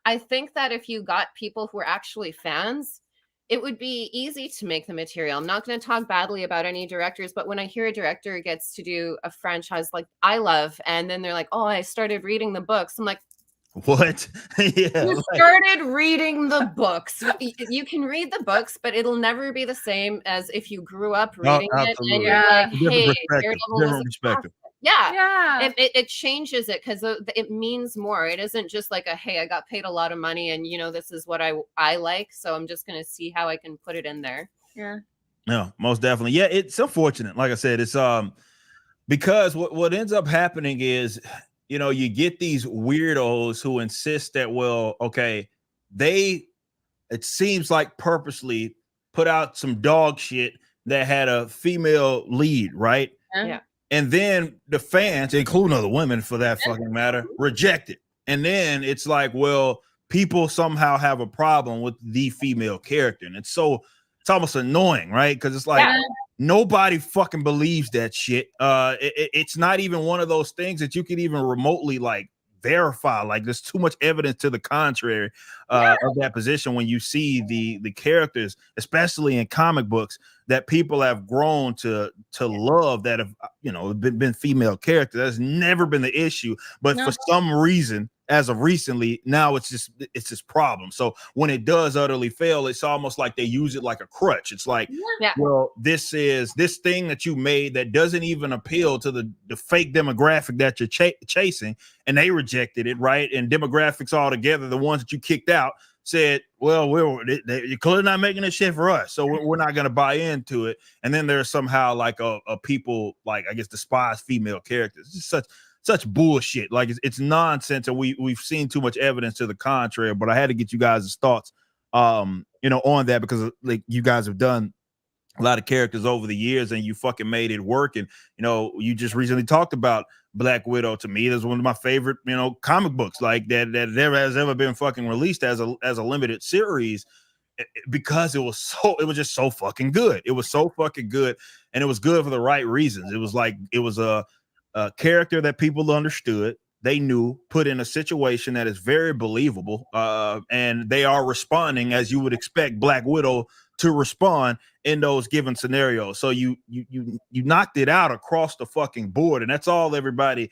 I think that if you got people who are actually fans, it would be easy to make the material. I'm not going to talk badly about any directors, but when I hear a director gets to do a franchise like I love, and then they're like, oh, I started reading the books. I'm like, what? You started reading the books. You can read the books, but it'll never be the same as if you grew up reading it and you're like, hey, different perspective. Yeah. It changes it because it means more. It isn't just like a, hey, I got paid a lot of money and, you know, this is what I like. So I'm just going to see how I can put it in there. Yeah. No, most definitely. Yeah, it's unfortunate. Like I said, it's because what ends up happening is, you know, you get these weirdos who insist that, well, okay, it seems like purposely put out some dog shit that had a female lead, right? Yeah. And then the fans, including other women for that fucking matter, reject it. And then it's like, well, people somehow have a problem with the female character. And it's almost annoying, right? Because it's like, nobody fucking believes that shit. It's not even one of those things that you can even remotely like verify. Like there's too much evidence to the contrary of that position when you see the characters, especially in comic books, that people have grown to love that have, you know, been female characters. That's never been the issue. But for some reason, as of recently, now it's this problem. So when it does utterly fail, it's almost like they use it like a crutch. It's like, well, this thing that you made that doesn't even appeal to the fake demographic that you're chasing, and they rejected it, right? And demographics altogether, the ones that you kicked out, said, well, you're clearly not making this shit for us, so we're not going to buy into it. And then there's somehow like a people like, I guess, despise female characters. It's just such bullshit. Like it's nonsense, and we've seen too much evidence to the contrary. But I had to get you guys' thoughts, you know, on that, because like you guys have done a lot of characters over the years, and you fucking made it work. And you know, you just recently talked about Black Widow. To me, that's one of my favorite, you know, comic books like that never has ever been fucking released as a limited series, because it was just so fucking good. It was so fucking good, and it was good for the right reasons. It was like it was a character that people understood, they knew, put in a situation that is very believable, and they are responding as you would expect Black Widow to respond in those given scenarios. So you knocked it out across the fucking board, and that's all everybody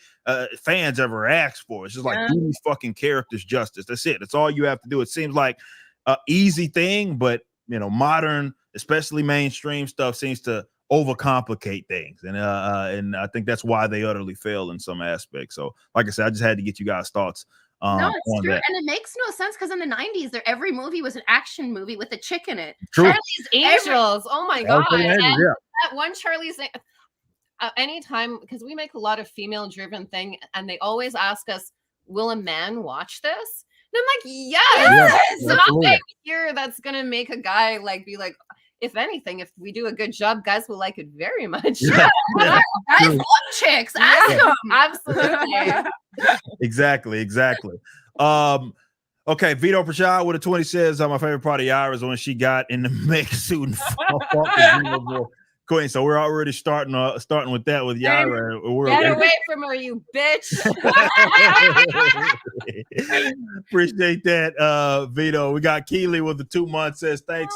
fans ever asked for. It's just like, do these fucking characters justice. That's it. That's all you have to do. It seems like an easy thing, but you know, modern, especially mainstream stuff, seems to overcomplicate things, and I think that's why they utterly fail in some aspects. So like I said, I just had to get you guys' thoughts no, it's true. And it makes no sense because in the 90s every movie was an action movie with a chick in it. True. Charlie's Angels, oh my god. And that one Charlie's anytime, because we make a lot of female driven thing, and they always ask us, will a man watch this? And I'm like, yes. Nothing here that's gonna make a guy like be like, if anything, if we do a good job, guys will like it very much. Guys love chicks. Ask them. Absolutely. Exactly. Okay, Vito Prashad with a 20 says, my favorite part of Yara is when she got in the mech suit and fought the Queen. So we're already starting with that with Yara. Get away from her, you bitch. Appreciate that, Vito. We got Keely with the 2 months. Says thanks,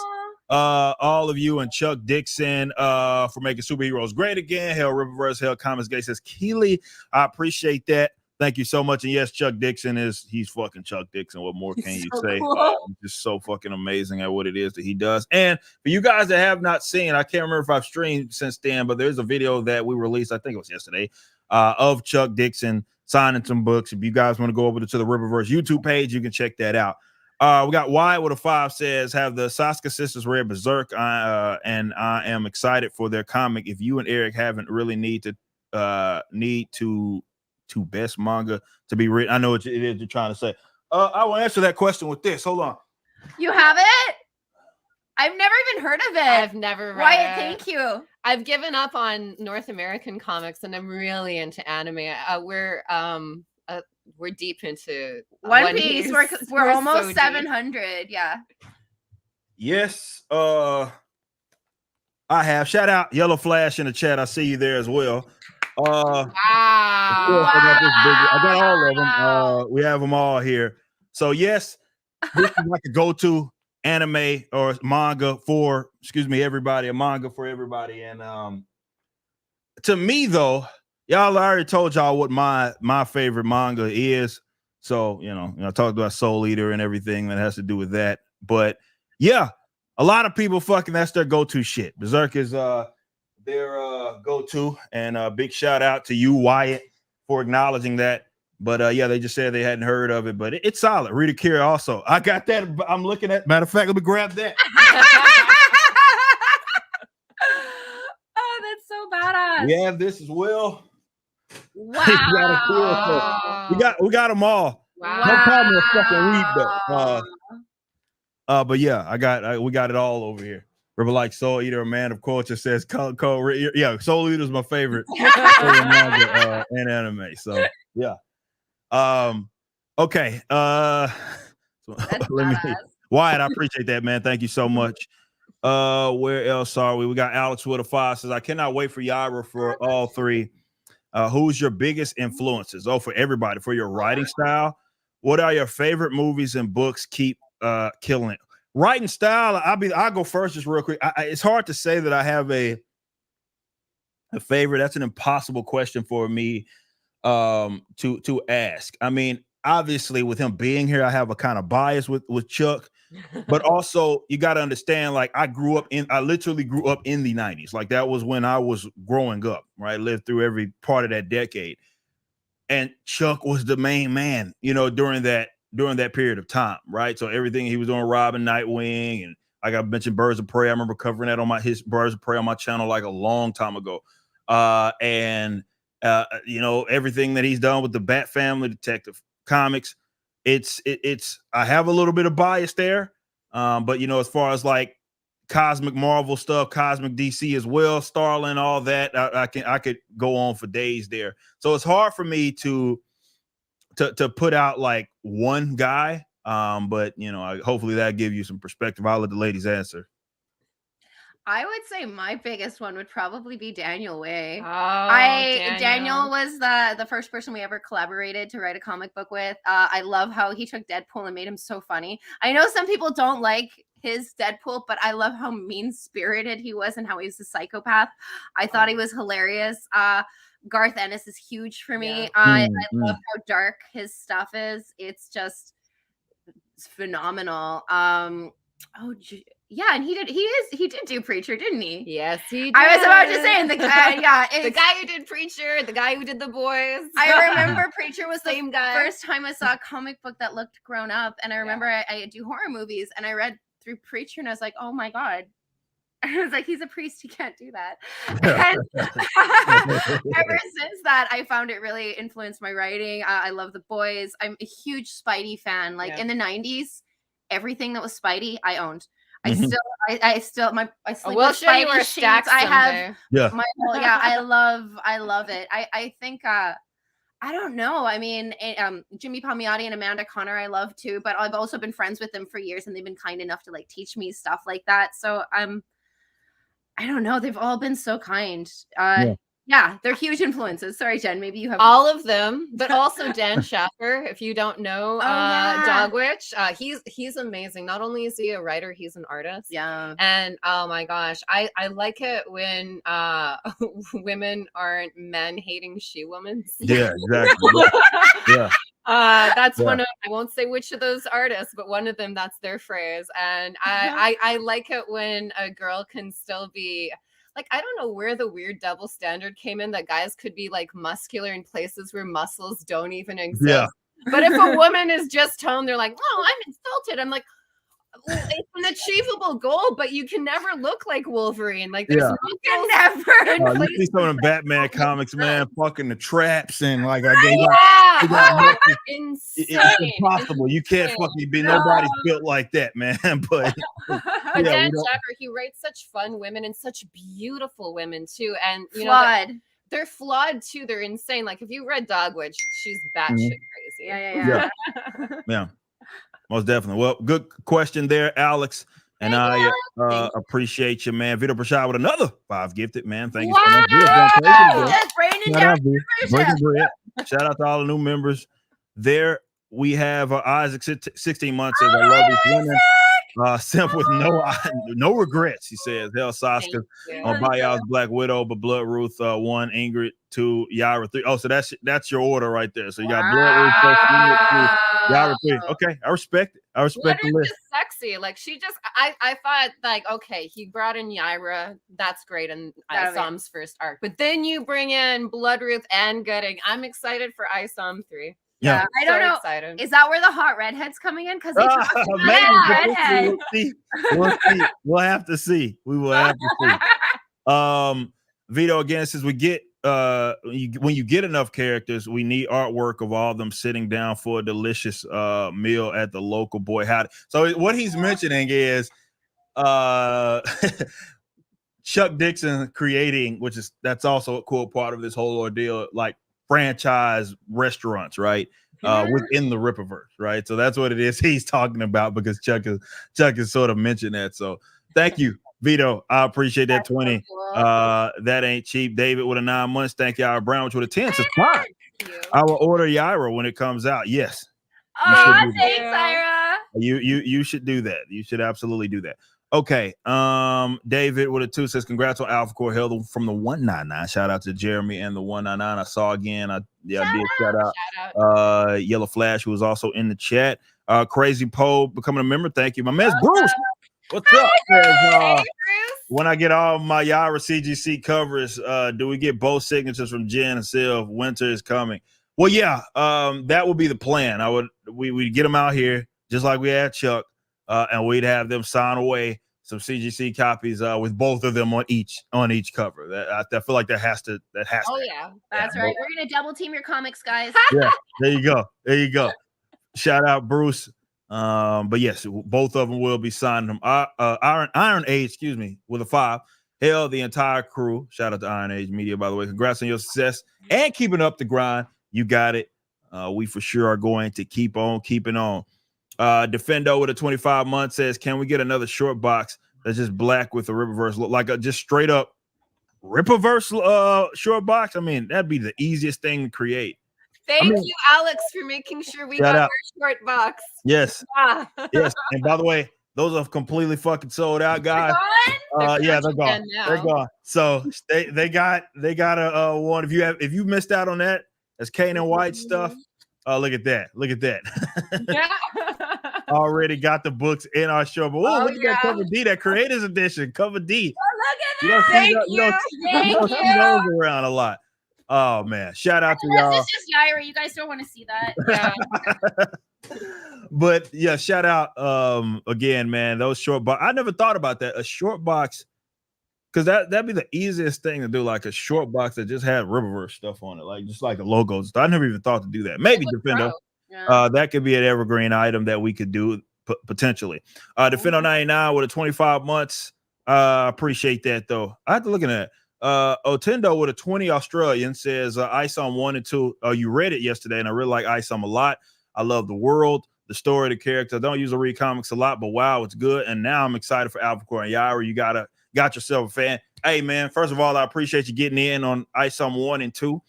all of you, and Chuck Dixon for making superheroes great again. Hell Riververse, Hell Comics Gate says Keely. I appreciate that. Thank you so much. And yes, Chuck Dixon he's fucking Chuck Dixon. What more can you say? Cool. He's just so fucking amazing at what it is that he does. And for you guys that have not seen, I can't remember if I've streamed since then, but there's a video that we released, I think it was yesterday, of Chuck Dixon signing some books. If you guys want to go over to the Riververse YouTube page, you can check that out. We got Wyatt with a 5 says, have the SOSKAS sisters read Berserk? And I am excited for their comic. If you and Eric haven't really need to best manga to be written. I know what it is you're trying to say. I will answer that question with this. Hold on. You have it? I've never even heard of it. I've never read Wyatt, it. thank you. I've given up on North American comics, and I'm really into anime. We're deep into One Piece. We're almost so 700. Yeah. Yes. I have. Shout out Yellow Flash in the chat. I see you there as well. Wow. I got all of them. We have them all here. So yes, this is like a go-to anime or manga for, everybody, a manga for everybody. And to me though, y'all already told y'all what my favorite manga is. So, I talked about Soul Eater and everything that has to do with that. But yeah, a lot of people that's their go-to shit. Berserk is their go-to, and a big shout out to you, Wyatt, for acknowledging that. But yeah, they just said they hadn't heard of it, but it's solid. Rita Kira also. I got that. I'm looking at. Matter of fact, let me grab that. Oh, that's so badass. We have this as well. Wow. we got them all. Wow. No problem with fucking weed though. But yeah, we got it all over here. River like Soul Eater, a man of culture, says yeah, Soul Eater is my favorite manga and anime. So yeah. Okay. Wyatt, I appreciate that, man. Thank you so much. Where else are we? We got Alex with a 5 says, I cannot wait for Yara for all 3. Who's your biggest influences? Oh, for everybody, for your writing style. What are your favorite movies and books? Keep killing it. Writing style, I'll go first just real quick. It's hard to say that I have a favorite. That's an impossible question for me to ask. I mean, obviously with him being here, I have a kind of bias with Chuck, but also you got to understand, like I literally grew up in the 90s. Like that was when I was growing up, right? Lived through every part of that decade. And Chuck was the main man, during that period of time, right? So everything he was doing, Robin, Nightwing, and like I mentioned, Birds of Prey. I remember covering that on his Birds of Prey on my channel like a long time ago. And everything that he's done with the Bat Family, Detective Comics, it's I have a little bit of bias there. But as far as like cosmic Marvel stuff, cosmic DC as well, Starlin, all that, I could go on for days there. So it's hard for me to put out like one guy. But hopefully that give you some perspective. I'll let the ladies answer. I would say my biggest one would probably be Daniel Way. Daniel was the first person we ever collaborated to write a comic book with. I love how he took Deadpool and made him so funny. I know some people don't like his Deadpool, but I love how mean-spirited he was and how he's a psychopath. I thought he was hilarious. Garth Ennis is huge for me. Yeah. I love how dark his stuff is. It's phenomenal. Yeah, and he did do Preacher, didn't he? Yes, he did. I was about to say, and the guy, the guy who did Preacher, the guy who did The Boys. I remember Preacher was the Same guy. first time I saw a comic book that looked grown up, and I remember I do horror movies, and I read through Preacher, and I was like, oh my god. I was like, he's a priest, he can't do that. And ever since that, I found it really influenced my writing. I love The Boys. I'm a huge Spidey fan. Like in the 90s, everything that was Spidey, I owned. I still sleep we'll with show you Spidey our sheets. stacks I someday. have I love it. I think I don't know. I mean, Jimmy Palmiotti and Amanda Connor, I love too, but I've also been friends with them for years, and they've been kind enough to like teach me stuff like that. So I don't know. They've all been so kind. Yeah. Yeah, they're huge influences. Sorry, Jen. Maybe you have all of them, but also Dan Schaffer. If you don't know yeah. Dog Witch, he's amazing. Not only is he a writer, he's an artist. Yeah. And oh my gosh, I like it when women aren't men hating she-women. Yeah, exactly. Yeah. That's one of, I won't say which of those artists, but one of them, that's their phrase. And I like it when a girl can still be like, I don't know where the weird double standard came in that guys could be like muscular in places where muscles don't even exist. Yeah. But if a woman is just toned, they're like, oh, I'm insulted. I'm like, it's an achievable goal, but you can never look like Wolverine. Like there's you never. You see some of the Batman comics, man, fucking the traps and like insane. It's impossible. You can't fucking be nobody's built like that, man. But Dan Schaffer, he writes such fun women and such beautiful women too, and you flawed. know they're flawed too. They're insane. Like if you read Dog Witch, she's batshit crazy. Yeah. Most definitely. Well, good question there, Alex. And I appreciate you, man. Vito Prashad with another 5 gifted, man. Thank you so much. Shout out to all the new members. There we have Isaac, 16 months. Says, I love these women. Simp with no regrets, he says. Hell, SOSKAS on Bayou's Black Widow, but Blood Ruth 1, Ingrid 2, Yara 3. Oh, so that's your order right there. So you got Blood Ruth 1, Ingrid 2, Yara 3. Okay, I respect it. I respect the list. Sexy, like she just. I thought like, okay, he brought in Yara, that's great, and Isam's first arc. But then you bring in Blood Ruth and Gooding. I'm excited for Isam 3. Yeah, I don't know. Excited. Is that where the hot redhead's coming in? Because maybe we'll see. We'll have to see. We will have to see. Vito again says we get when you get enough characters, we need artwork of all of them sitting down for a delicious meal at the local boy howdy. So what he's mentioning is Chuck Dixon creating, that's also a cool part of this whole ordeal, like franchise restaurants, right? Within the Rippaverse, right? So that's what it is he's talking about, because Chuck has sort of mentioned that. So thank you, Vito. I appreciate that. 20. That ain't cheap. David with a 9 months. Thank you, Ira Brown, which with a 10 says fine. I will order Yara when it comes out. Yes. Thanks, Ira. You should do that. You should absolutely do that. Okay. David with a 2 says congrats on Alphacore, held from the 199. Shout out to Jeremy and the 199. I saw again. I did shout out. Yellow Flash, who was also in the chat. Crazy Poe becoming a member. Thank you. My man's Bruce. What's up? Says, when I get all my Yara CGC covers, do we get both signatures from Jen and Sylv? Winter is coming. Well, yeah, that would be the plan. We'd get them out here just like we had Chuck. And we'd have them sign away some CGC copies with both of them on each cover. I feel like that has to. Oh yeah, that's right. We're gonna double team your comics, guys. Yeah, there you go. Shout out Bruce. But yes, both of them will be signing them. Iron Age, with a 5. Hell, the entire crew. Shout out to Iron Age Media, by the way. Congrats on your success and keeping up the grind. You got it. We for sure are going to keep on keeping on. Defendo with a 25 month says, can we get another short box that's just black with a Rippaverse look, like a just straight up Rippaverse short box? I mean, that'd be the easiest thing to create. Thank you, Alex, for making sure we got our short box. Yes. Yes. And by the way, those are completely fucking sold out, guys. They're gone. They're gone. So they got a one. If you missed out on that, that's Kanan White stuff. Look at that. Yeah. Already got the books in our show. But look at that cover D, that creators edition, cover D. Oh, look at that. Thank you. Those around a lot. Oh man, shout out to y'all. This is just Yaira. You guys don't want to see that. Yeah. But yeah, shout out again, man. Those short box. I never thought about that. A short box, because that'd be the easiest thing to do, like a short box that just had Rippaverse stuff on it, like just like the logos. I never even thought to do that. Maybe Defendo. Yeah. That could be an evergreen item that we could do potentially. Defendo 99 with a 25 months. Appreciate that though. I have to look at that. Otendo with a 20 Australian says Isom 1 and 2. You read it yesterday, and I really like Isom a lot. I love the world, the story, the character. I don't usually read comics a lot, but wow, it's good. And now I'm excited for Alphacore and Yaira. You got yourself a fan. Hey, man, first of all, I appreciate you getting in on ISOM 1 and 2.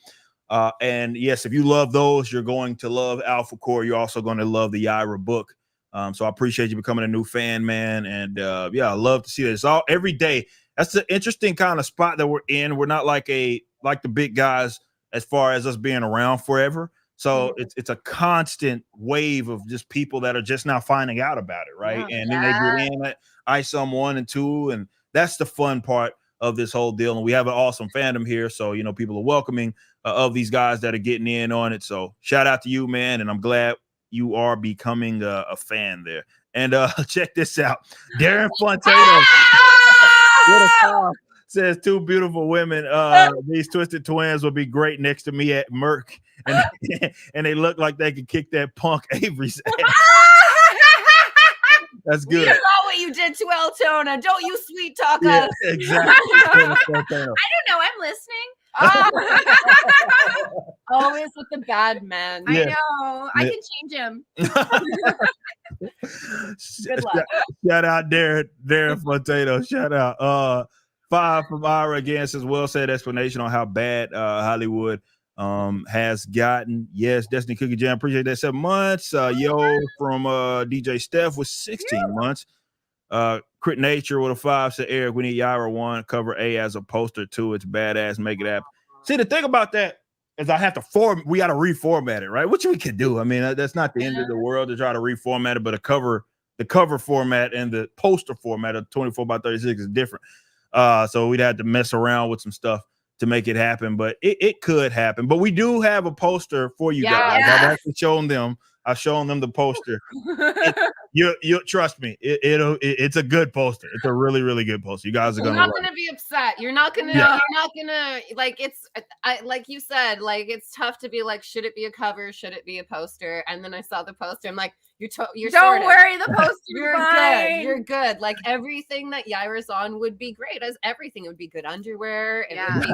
And yes, if you love those, you're going to love Alphacore. You're also going to love the Yaira book. So I appreciate you becoming a new fan, man. And yeah, I love to see this all every day. That's the interesting kind of spot that we're in. We're not like the big guys as far as us being around forever. So it's a constant wave of just people that are just now finding out about it, right? Yeah. And then they get in at ISOM 1 and 2, and that's the fun part of this whole deal. And we have an awesome fandom here, so people are welcoming of these guys that are getting in on it. So shout out to you, man, and I'm glad you are becoming a fan there. And check this out, Darren Fontaine says 2 beautiful women. These twisted twins will be great next to me at Merc, and and they look like they could kick that punk Avery's ass. That's good. You know what you did to Eltona. Don't you sweet talk Yeah, us. exactly. I don't know. I'm listening. Always with the bad men. Yeah. I know. I can change him. Good luck. Shout out Darren Fontaine. Shout out. 5 from Ira again says well said explanation on how bad Hollywood has gotten. Yes, Destiny Cookie Jam, appreciate that. 7 months. Yo from DJ Steph with 16 months. Crit Nature with a 5 said Eric, we need Yaira 1 cover A as a poster 2. It's badass. Make it happen. See, the thing about that is we got to reformat it, right? Which we can do. I mean, that's not the end of the world to try to reformat it, but the cover format and the poster format of 24x36 is different. So we'd have to mess around with some stuff to make it happen, but it could happen. But we do have a poster for you guys. I've actually shown them. I've shown them the poster. You trust me. It's a good poster. It's a really, really good poster. You guys are gonna. You're not gonna be upset. You're not gonna. Yeah. You're not gonna like. Like you said. Like it's tough to be like, should it be a cover? Should it be a poster? And then I saw the poster. I'm like, you're. Don't worry, the poster. You're good. You're good. Like everything that Yaira's on would be great. As everything would be good underwear. It would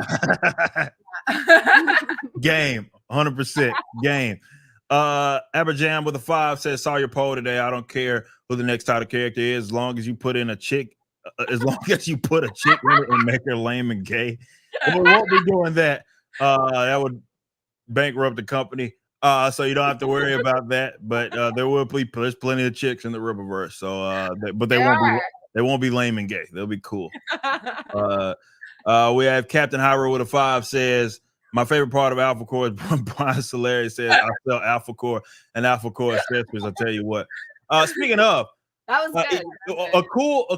be Game, 100% game. Aberjam with a 5 says saw your poll today. I don't care who the next title character is, as long as you put in a chick, as long as you put a chick in it and make her lame and gay. And we won't be doing that. That would bankrupt the company. So you don't have to worry about that. But there's plenty of chicks in the Rippaverse. So but they won't be lame and gay. They'll be cool. We have Captain Hyro with a 5 says my favorite part of Alphacore is Brian Solari says I sell Alphacore and Alphacore accessories. I'll tell you what. Speaking of, that was good. A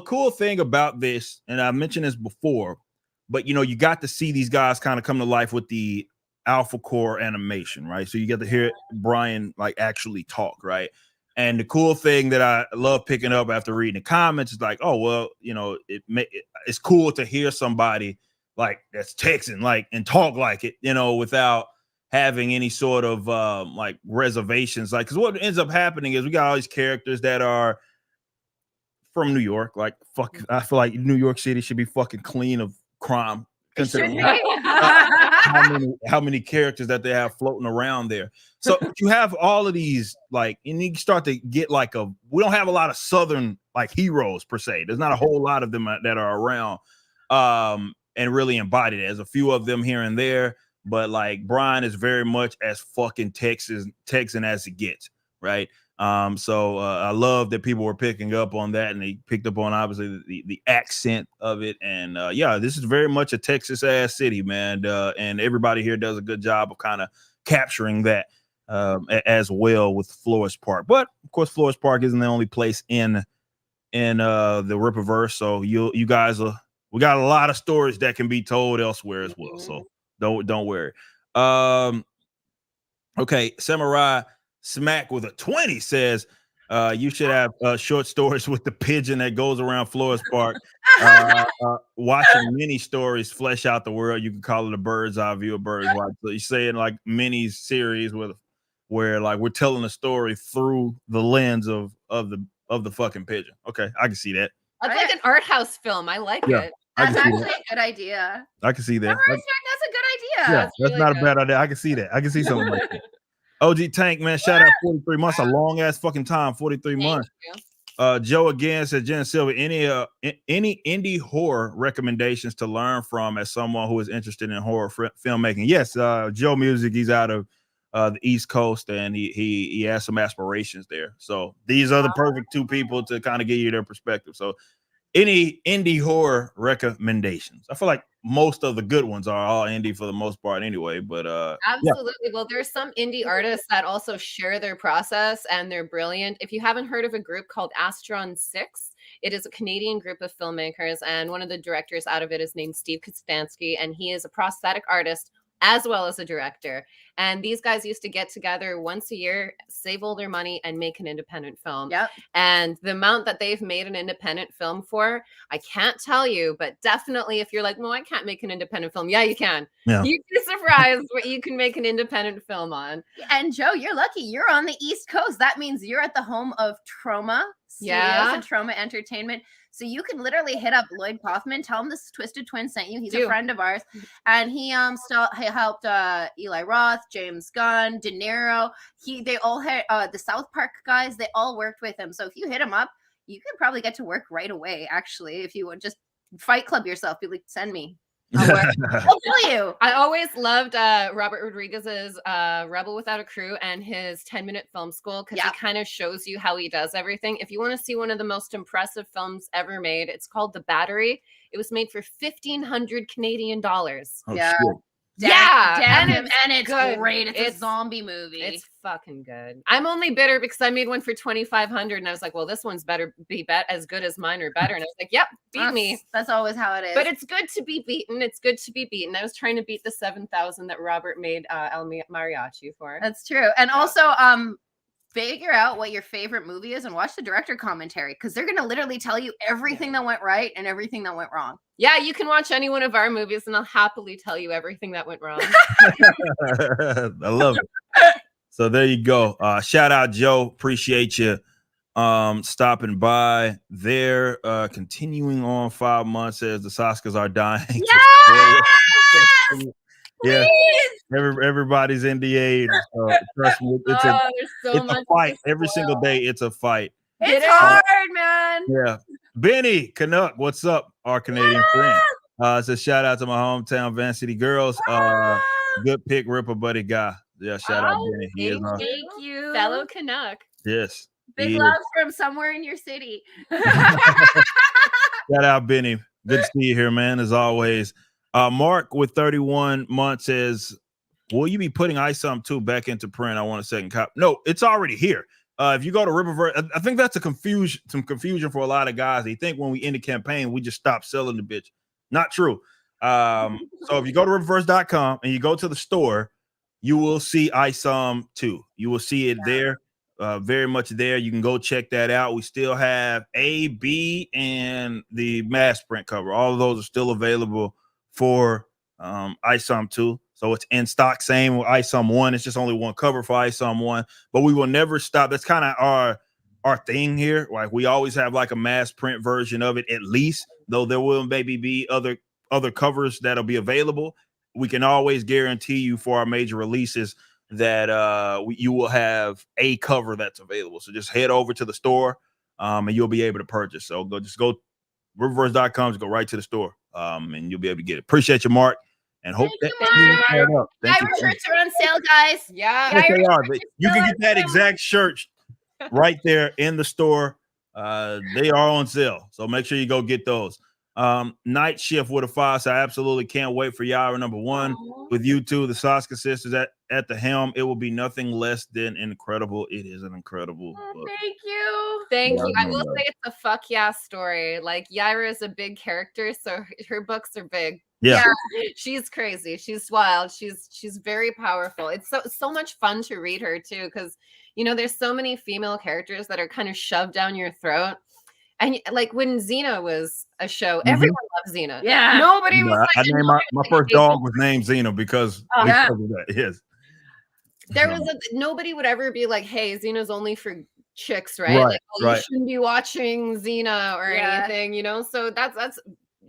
cool thing about this, and I mentioned this before, but you got to see these guys kind of come to life with the Alphacore animation, right? So you get to hear Brian like actually talk, right? And the cool thing that I love picking up after reading the comments is like, oh well, it's cool to hear somebody like that's Texan, like, and talk like it, without having any sort of like reservations. Like, because what ends up happening is we got all these characters that are from New York. Like, fuck, I feel like New York City should be fucking clean of crime, considering how many characters that they have floating around there. So you have all of these, like, and you start to get like we don't have a lot of Southern like heroes per se. There's not a whole lot of them that are around. And really embodied it. There's a few of them here and there, but like Brian is very much as fucking Texan as it gets, right? So I love that people were picking up on that, and they picked up on obviously the accent of it. And yeah, this is very much a Texas ass city, man. And everybody here does a good job of kind of capturing that as well with Flores Park. But of course, Flores Park isn't the only place in the Rippaverse. So you guys are. We got a lot of stories that can be told elsewhere as well. So don't worry. Okay, Samurai Smack with a 20 says you should have short stories with the pigeon that goes around Flores Park. Watching mini stories flesh out the world. You can call it a bird's eye view of Bird's Watch. So you're saying like mini series where like we're telling a story through the lens of the fucking pigeon. Okay, I can see that. That's like an art house film. I like it. That's actually a good idea. I can see that. That's a good idea. Yeah, that's really not a bad idea. I can see that. I can see something like that. OG Tank, man, shout out 43 months. A long ass fucking time. 43 months. Joe again says, Jen Silva, any indie horror recommendations to learn from as someone who is interested in horror filmmaking? Yes, Joe Music, he's out of the East Coast, and he has some aspirations there. So these are the perfect two people to kind of give you their perspective. So any indie horror recommendations? I feel like most of the good ones are all indie for the most part anyway, but absolutely. Yeah. Well, there's some indie artists that also share their process, and they're brilliant. If you haven't heard of a group called Astron 6, it is a Canadian group of filmmakers, and one of the directors out of it is named Steve Kostansky, and he is a prosthetic artist as well as a director. And these guys used to get together once a year, save all their money, and make an independent film. Yep. And the amount that they've made an independent film for, I can't tell you, but definitely if you're like, no, I can't make an independent film. Yeah, you can. Yeah. You'd be surprised what you can make an independent film on. And Joe, you're lucky. You're on the East Coast. That means you're at the home of Troma Studios and Troma Entertainment. So you can literally hit up Lloyd Kaufman, tell him this Twisted Twin sent you. He's a friend of ours, and he helped Eli Roth, James Gunn, De Niro. They all had the South Park guys. They all worked with him. So if you hit him up, you could probably get to work right away. Actually, if you would just Fight Club yourself, be like, send me. I'll tell you. I always loved Robert Rodriguez's Rebel Without a Crew and his 10-minute film school, because it kind of shows you how he does everything. If you want to see one of the most impressive films ever made, it's called The Battery. It was made for 1,500 Canadian dollars. Oh, shit. And it's good. Great. It's a zombie movie. It's fucking good. I'm only bitter because I made one for 2,500, and I was like, well, this one's better be as good as mine or better. And I was like, yep, beat me. That's always how it is. But it's good to be beaten. It's good to be beaten. I was trying to beat the 7,000 that Robert made El Mariachi for. That's true. And also, figure out what your favorite movie is and watch the director commentary, because they're going to literally tell you everything that went right and everything that went wrong. Yeah, you can watch any one of our movies and I'll happily tell you everything that went wrong. I love it. So there you go. Shout out, Joe. Appreciate you stopping by there. Continuing on 5 months as the SOSKAS are dying. Yes! Everybody's in the age. Trust me, it's a fight. Every single day, it's a fight. It's hard, man. Yeah. Benny Canuck, what's up, our Canadian friend? It's a shout out to my hometown Van City girls. Good pick, Ripper Buddy guy. Yeah, shout out Benny. Thank you, fellow Canuck. Yes. Big love from somewhere in your city. Shout out Benny. Good to see you here, man. As always. Mark with 31 months says, will you be putting iSum 2 back into print? I want a second copy. No, it's already here. If you go to Riververse, I think that's some confusion for a lot of guys. They think when we end the campaign, we just stop selling the bitch. Not true. So if you go to riververse.com and you go to the store, you will see iSum 2. You will see it there, very much there. You can go check that out. We still have A, B, and the mass print cover. All of those are still available for iSum 2. So it's in stock. Same with iSum 1. It's just only one cover for iSum 1. But we will never stop. That's kind of our thing here. Like, we always have like a mass print version of it, at least, though there will maybe be other covers that'll be available. We can always guarantee you for our major releases that you will have a cover that's available. So just head over to the store and you'll be able to purchase. So go riververse.com, go right to the store and you'll be able to get it. Appreciate you, Mark. And hope Yaira shirts are on sale, guys. Yeah. Yes, they are. You can get that exact shirt right there in the store. They are on sale. So make sure you go get those. Night Shift with a 5. So I absolutely can't wait for Yaira #1 with you two, the SOSKAS sisters at the helm. It will be nothing less than incredible. It is an incredible book. Thank you. Thank you. I will say it's a fuck yeah story. Like, Yaira is a big character, so her books are big. Yeah. She's crazy. She's wild. She's very powerful. It's so much fun to read her too, because there's so many female characters that are kind of shoved down your throat. And like when Xena was a show, everyone loved Xena. Yeah. Nobody was like, I named my first dog was named Xena because of that. Yes. There was nobody would ever be like, hey, Xena's only for chicks, right? You shouldn't be watching Xena or anything, So that's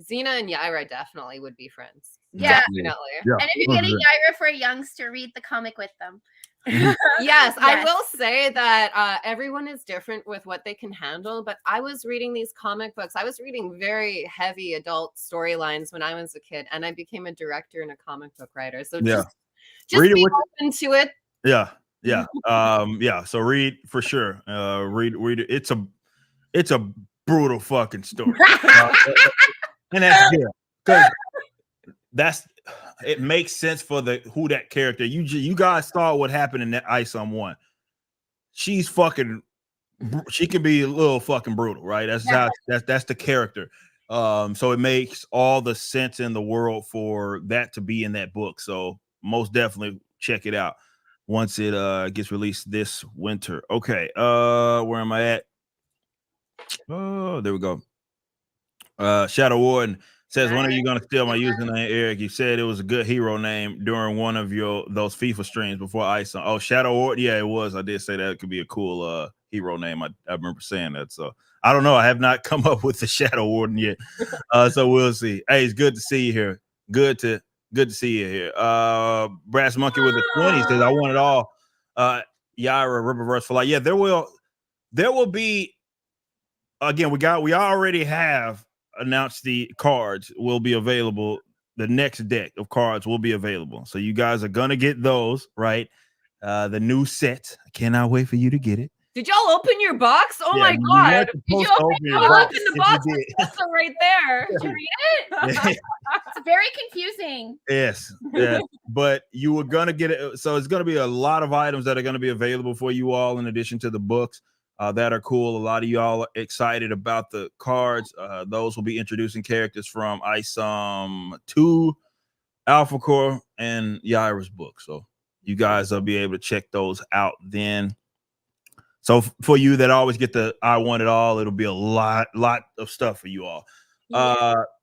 Xena and Yaira definitely would be friends. Yeah. Definitely. Yeah. And if you're getting Yaira for a youngster, read the comic with them. Yes, I Yes. will say that everyone is different with what they can handle, but I was reading these comic books. I was reading very heavy adult storylines when I was a kid, and I became a director and a comic book writer. So Yeah. just Read it be with open to it. yeah. Yeah. So read for sure. Read it. It's a brutal fucking story. And that's good. Because it makes sense for who that character. You guys saw what happened in that Ice on One. She's fucking. She can be a little fucking brutal, right? That's the character. So it makes all the sense in the world for that to be in that book. So most definitely check it out once it gets released this winter. Okay, where am I at? Oh, there we go. Shadow Warden says, when are you gonna steal my username, Eric? You said it was a good hero name during one of those FIFA streams before Ice on. Oh, Shadow Warden, yeah, it was. I did say that it could be a cool hero name. I remember saying that. So I don't know. I have not come up with the Shadow Warden yet. So we'll see. Hey, it's good to see you here. Good to see you here. Brass Monkey with a 20 says, I want it all. Yaira Riververse for life. Yeah, there will be. Again, we already have announced the cards will be available. The next deck of cards will be available. So you guys are gonna get those, right? The new set. I cannot wait for you to get it. Did y'all open your box? Oh my god! Did you open the box? It's right there. Did you read it? It's very confusing. Yes, but you were gonna get it. So it's gonna be a lot of items that are gonna be available for you all, in addition to the books. That are cool. A lot of y'all are excited about the cards. Those will be introducing characters from ISOM 2, Alphacore, and Yaira's book. So you guys will be able to check those out then. So for you that always get the I want it all, it'll be a lot of stuff for you all.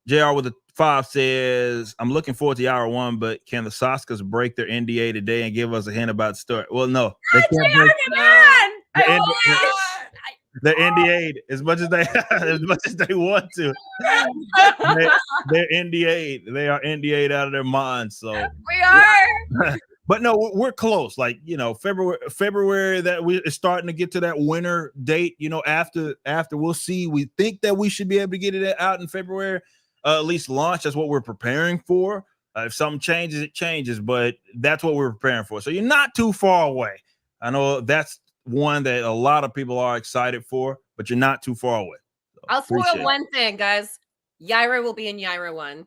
JR with the 5 says, I'm looking forward to Yaira 1, but can the SOSKAS break their NDA today and give us a hint about the story? Well, no. They can't break they're NDA'd as much as they want to. They're NDA'd. They are NDA'd out of their minds. So we are. But no, we're close. Like, February that it's starting to get to that winter date. After we'll see. We think that we should be able to get it out in February, at least launch. That's what we're preparing for. If something changes, it changes. But that's what we're preparing for. So you're not too far away. I know that's one that a lot of people are excited for, but you're not too far away. So I'll spoil one thing, guys. Yaira will be in Yaira 1.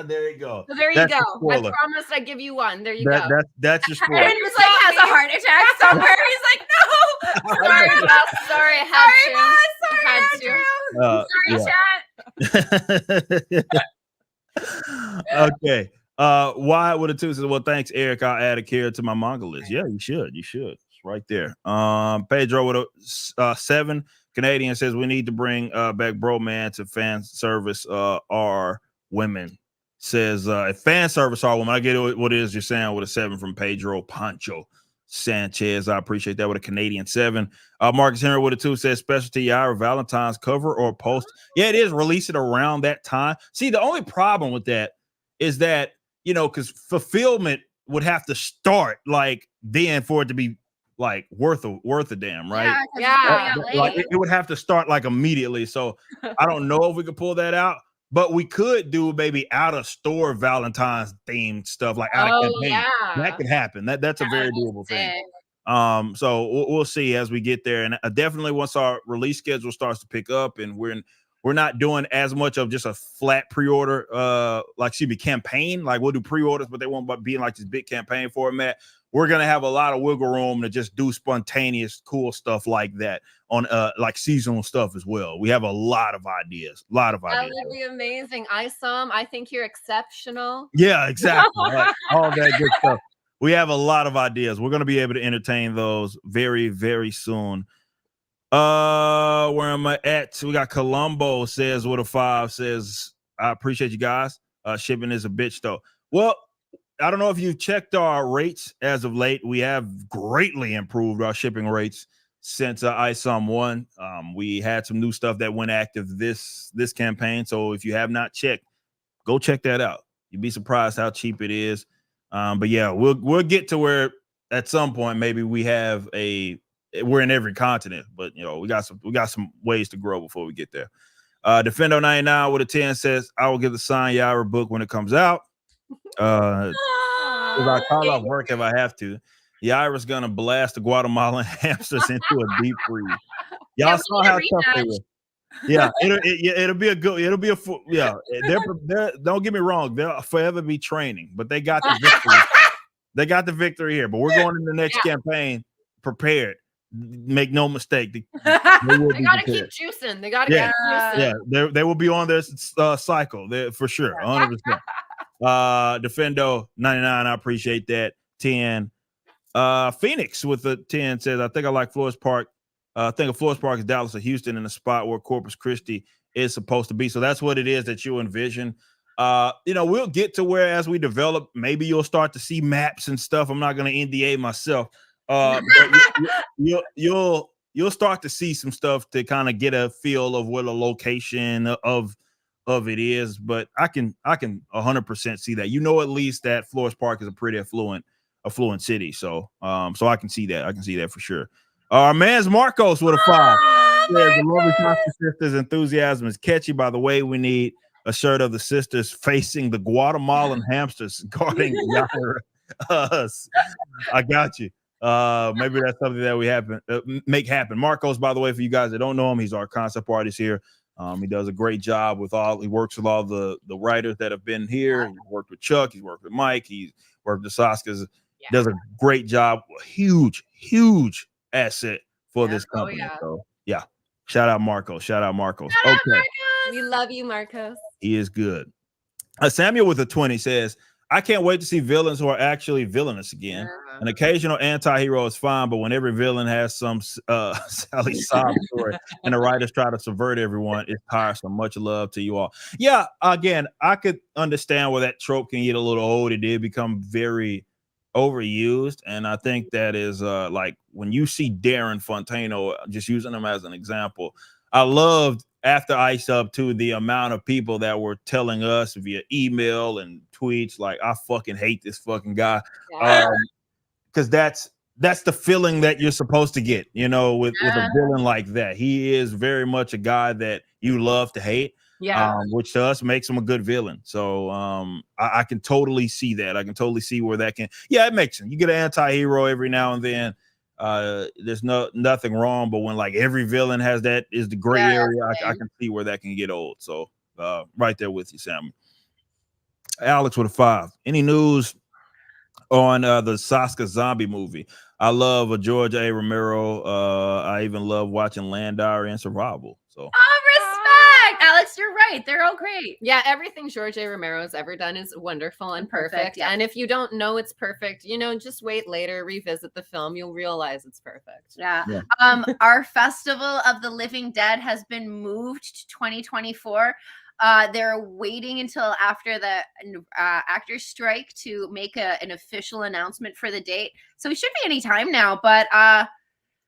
There you go. So there you go. I promised I'd give you one. There you go. That's your spoiler. And he was like, has a heart attack somewhere. He's like, no. Sorry, Sorry, chat. Okay. Why would a 2 says, well, thanks, Eric. I'll add a character to my manga list. Yeah, you should. It's right there. Pedro with a 7. Canadian says we need to bring back bromance and fan service are women. Says if fan service are women. I get what it is you're saying with a 7 from Pedro Pancho Sanchez. I appreciate that with a Canadian 7. Marcus Henry with a 2 says specialty Yaira Valentine's cover or post. Yeah, it is. Release it around that time. See, the only problem with that is that, because fulfillment would have to start like then for it to be like worth a damn, right? Yeah. Like it would have to start like immediately. So I don't know if we could pull that out, but we could do maybe out of store Valentine's themed stuff, like out of campaign. Yeah. That could happen. That's a very doable thing. So we'll see as we get there, and definitely once our release schedule starts to pick up, and we're not doing as much of just a flat pre-order, campaign. Like we'll do pre-orders, but they won't be in like this big campaign format. We're gonna have a lot of wiggle room to just do spontaneous, cool stuff like that on like seasonal stuff as well. We have a lot of ideas. That would be amazing. I think you're exceptional. Yeah, exactly. Like, all that good stuff. We have a lot of ideas. We're gonna be able to entertain those very, very soon. Where am I at? We got Colombo says with a 5 says, I appreciate you guys. Shipping is a bitch though. Well, I don't know if you've checked our rates as of late. We have greatly improved our shipping rates since ISOM 1. We had some new stuff that went active this campaign. So if you have not checked, go check that out. You'd be surprised how cheap it is. But yeah, we'll get to where at some point maybe we're in every continent, but we got some ways to grow before we get there. Defendo 99 with a 10 says, I will give the signed Yaira book when it comes out. If I call off work if I have to. Yaira's gonna blast the Guatemalan hamsters into a deep freeze. Y'all saw how tough they were. Yeah, it'll be a good. It'll be they're don't get me wrong. They'll forever be training, but they got the victory. They got the victory here. But we're going in the next campaign prepared. Make no mistake. They gotta keep juicing. They gotta keep juicing. Yeah, they will be on this cycle for sure. 100%. Defendo 99. I appreciate that. 10. Phoenix with a 10 says, I think I like Flores Park. I think of Flores Park is Dallas or Houston in the spot where Corpus Christi is supposed to be. So that's what it is that you envision. We'll get to where as we develop, maybe you'll start to see maps and stuff. I'm not going to NDA myself. But you'll start to see some stuff to kind of get a feel of what a location of it is. But I can 100% see that. At least that Flores Park is a pretty affluent city. So I can see that. I can see that for sure. Our man's Marcos with a 5. The lovely Foster sisters' enthusiasm is catchy. By the way, we need a shirt of the sisters facing the Guatemalan hamsters guarding us. I got you. Maybe that's something that we make happen. Marcos, by the way, for you guys that don't know him, he's our concept artist here. He does a great job he works with all the writers that have been here. He's worked with Chuck, he's worked with Mike, he's worked with SOSKAS. Does a great job. Huge asset for this company. So shout out Marcos. Okay. Marcos. We love you, Marcos. He is good. Samuel with a 20 says, I can't wait to see villains who are actually villainous again. An occasional anti-hero is fine, but when every villain has some Sally sob story and the writers try to subvert everyone, it's tiresome. Much love to you all. Yeah, again, I could understand where that trope can get a little old. It did become very overused, and I think that is like when you see Darren Fontano, just using him as an example, I loved after Ice Up to the amount of people that were telling us via email and tweets like, I fucking hate this fucking guy. Because that's the feeling that you're supposed to get, with a villain like that. He is very much a guy that you love to hate. Which to us makes him a good villain. So I can totally see that. I can totally see where that it makes sense. You get an anti-hero every now and then. There's nothing wrong, but when like every villain has that is the gray area, I can see where that can get old. So right there with you, Sam. Alex with a 5. Any news on the SOSKAS zombie movie? I love George A. Romero. I even love watching Land Diary and Survival. So respect, Alex. You're right. They're all great. Yeah, everything George A. Romero has ever done is wonderful and perfect. And if you don't know it's perfect, just wait later, revisit the film. You'll realize it's perfect. Yeah. Our Festival of the Living Dead has been moved to 2024. They're waiting until after the actors strike to make an official announcement for the date. So it should be any time now, but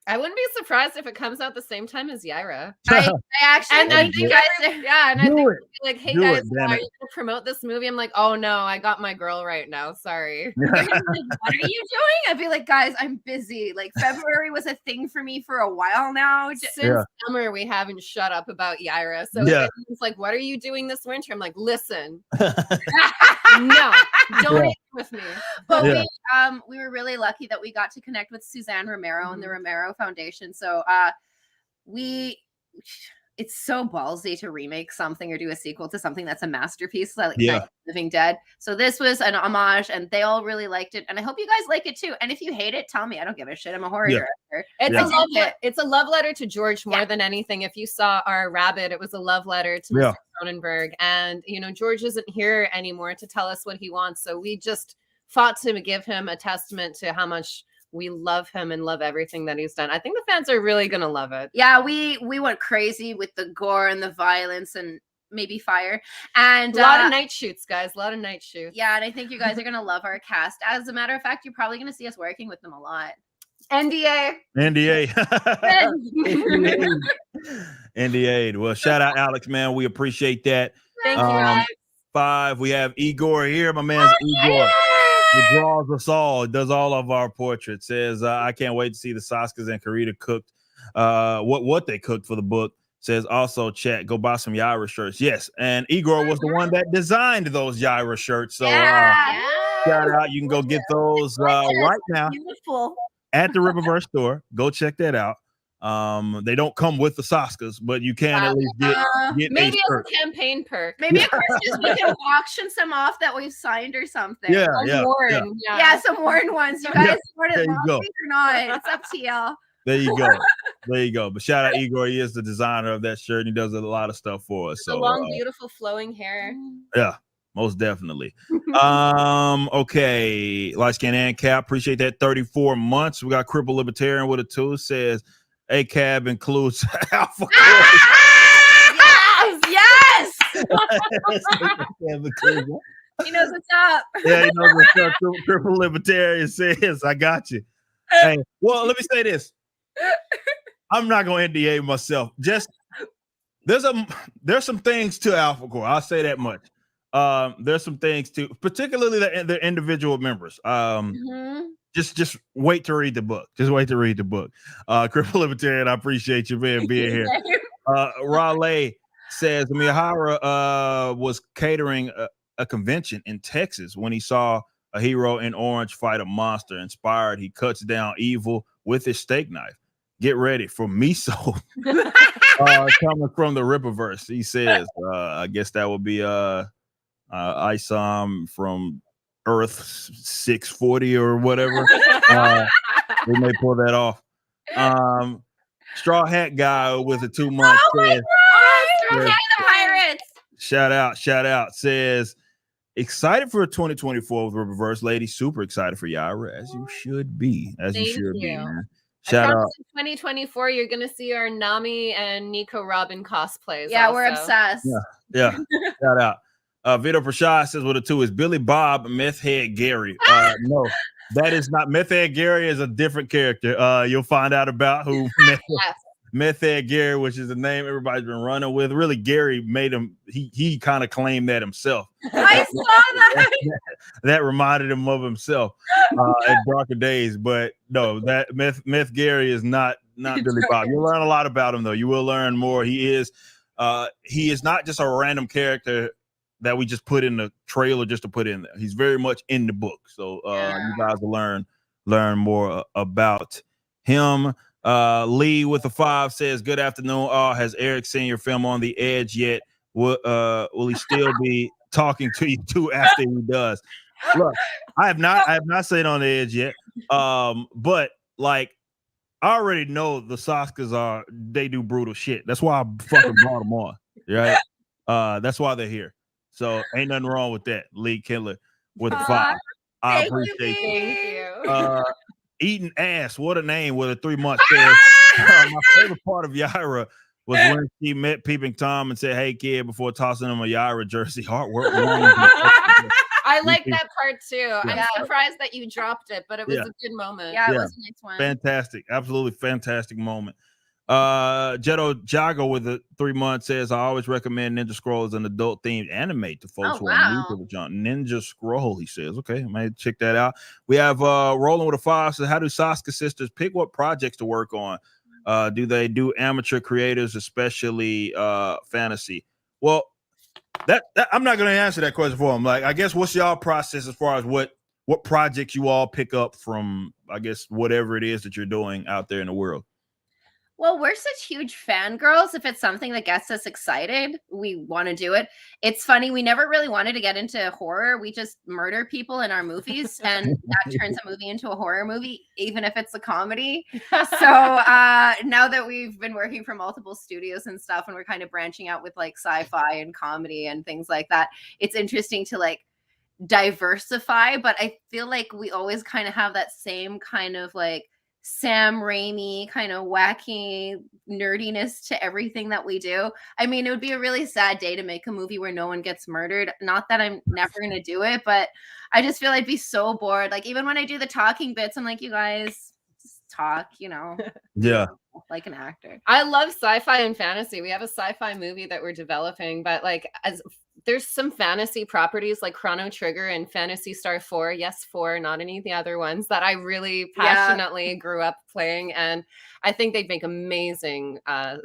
I wouldn't be surprised if it comes out the same time as Yaira. I actually, and I think I think like, hey guys, are you gonna promote this movie? I'm like, oh no, I got my girl right now. Sorry. What are you doing? I'd be like, guys, I'm busy. Like February was a thing for me for a while now. Since summer, we haven't shut up about Yaira. So it's like, what are you doing this winter? I'm like, listen, no, don't eat with me. But we were really lucky that we got to connect with Suzanne Romero and the Romero Foundation. So it's so ballsy to remake something or do a sequel to something that's a masterpiece like Living Dead. So this was an homage and they all really liked it. And I hope you guys like it too. And if you hate it, tell me. I don't give a shit. I'm a horror director. It's a love letter to George more than anything. If you saw our Rabbit, it was a love letter to Mr. Cronenberg. And, George isn't here anymore to tell us what he wants. So we just fought to give him a testament to how much we love him and love everything that he's done. I think the fans are really going to love it. Yeah, we went crazy with the gore and the violence and maybe fire. And a lot of night shoots, guys. A lot of night shoots. Yeah, and I think you guys are going to love our cast. As a matter of fact, you're probably going to see us working with them a lot. NDA. NDA. Well, shout out Alex, man. We appreciate that. Thank you, Alex. 5. We have Igor here. My man's Igor. It draws us all. It does all of our portraits. Says, I can't wait to see the SOSKAS and Karita cooked. What they cooked for the book. Says also, chat, go buy some Yaira shirts. Yes, and Igor was the one that designed those Yaira shirts. So shout out. You can go get those right now Beautiful. at the Riververse store. Go check that out. They don't come with the SOSKAS, but you can at least get maybe a as shirt. a campaign perk. Maybe we can auction some off that we've signed or something. Yeah, Warren, yeah, some worn ones. You guys support it There you go. or not. It's up to y'all. There you go. There you go. But shout out Igor. He is the designer of that shirt. And he does a lot of stuff for us. So the long, beautiful, flowing hair. Yeah, most definitely. Okay. Light skin and cap. Appreciate that. 34 months. We got Cripple Libertarian with a 2. Says ACAB includes Alphacore. Yes. He knows what's up. Yeah, he knows what's up. Cripple Libertarian says, I got you. Hey, well, let me say this. I'm not gonna NDA myself. Just there's some things to Alphacore. I'll say that much. There's some things to, particularly the individual members. Just wait to read the book. Just wait to read the book. Cripple Libertarian, I appreciate you being here. Raleigh says Miyahara was catering a convention in Texas when he saw a hero in orange fight a monster. Inspired, he cuts down evil with his steak knife. Get ready for miso. Coming from the Rippaverse. He says, I guess that would be Isom from Earth 640 or whatever. We may pull that off. Straw Hat Guy with a 2 month. Straw Hat the Pirates. Shout out. Says, excited for 2024 with Rippaverse. Lady, super excited for Yaira, as you should be. Be, man. Shout out. In 2024, you're gonna see our Nami and Nico Robin cosplays. Yeah, also. we're obsessed. Yeah. Shout out. Vito Prashad says with a 2 is Billy Bob, Meth Head Gary. No, that is not. Meth Head Gary is a different character. You'll find out about who Meth Head Gary, which is the name everybody's been running with. Really, Gary made him. He kind of claimed that himself. I saw that. That reminded him of himself at darker days. But no, that Meth Gary is not Billy Bob. You'll learn a lot about him though. You will learn more. He is not just a random character that we just put in the trailer just to put in there. He's very much in the book. So you guys will learn more about him. Lee with a 5 says, good afternoon. Has Eric seen your film On the Edge yet? Will he still be talking to you too after he does? Look, I have not seen On the Edge yet. But like I already know the SOSKAS they do brutal shit. That's why I fucking brought them on. Right? That's why they're here. So ain't nothing wrong with that. Lee Kindler with a 5. I appreciate you. Thank you. Eating ass, what a name with a 3 month says. My favorite part of Yaira was when she met Peeping Tom and said, "Hey kid," before tossing him a Yaira jersey. Heartwork. I like that part too. Yeah. I'm surprised that you dropped it, but it was a good moment. Yeah, it was a nice one. Fantastic, absolutely fantastic moment. Jetto Jago with a 3 month says, I always recommend Ninja Scroll as an adult themed anime to folks who are new to the genre. Ninja Scroll, he says. Okay, I might check that out. We have Rolling with a 5 says, how do SOSKAS sisters pick what projects to work on? Do they do amateur creators, especially fantasy? Well, that I'm not going to answer that question for them. Like, I guess what's y'all process as far as what projects you all pick up from, I guess, whatever it is that you're doing out there in the world? Well, we're such huge fangirls. If it's something that gets us excited, we want to do it. It's funny. We never really wanted to get into horror. We just murder people in our movies, and that turns a movie into a horror movie, even if it's a comedy. So now that we've been working for multiple studios and stuff, and we're kind of branching out with like sci-fi and comedy and things like that, it's interesting to like diversify. But I feel like we always kind of have that same kind of like Sam Raimi kind of wacky nerdiness to everything that we do. I mean, it would be a really sad day to make a movie where no one gets murdered. Not that I'm never going to do it, but I just feel I'd be so bored. Like even when I do the talking bits, I'm like, you guys, talk, you know. Yeah. Like an actor. I love sci-fi and fantasy. We have a sci-fi movie that we're developing, but like there's some fantasy properties like Chrono Trigger and Phantasy Star 4, yes 4, not any of the other ones, that I really passionately grew up playing, and I think they'd make amazing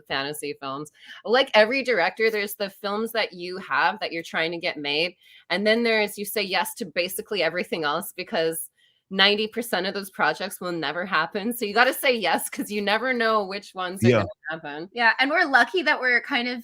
fantasy films. Like every director, there's the films that you have that you're trying to get made, and then there's, you say yes to basically everything else because 90% of those projects will never happen. So you got to say yes because you never know which ones are going to happen. Yeah, and we're lucky that we're kind of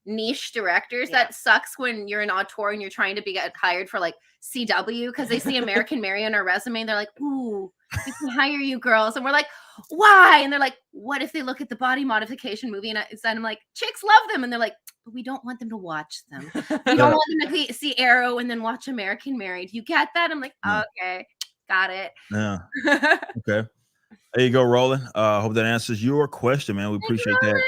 niche directors. That sucks when you're an auteur and you're trying to get hired for like CW because they see American Mary on our resume and they're like, ooh, we can hire you girls. And we're like, why? And they're like, what if they look at the body modification movie? And I'm like, chicks love them. And they're like, but we don't want them to watch them. We don't want them to see Arrow and then watch American Mary. Do you get that? I'm like, okay. Got it. Yeah. Okay. There you go, Roland. Hope that answers your question, man. We appreciate that.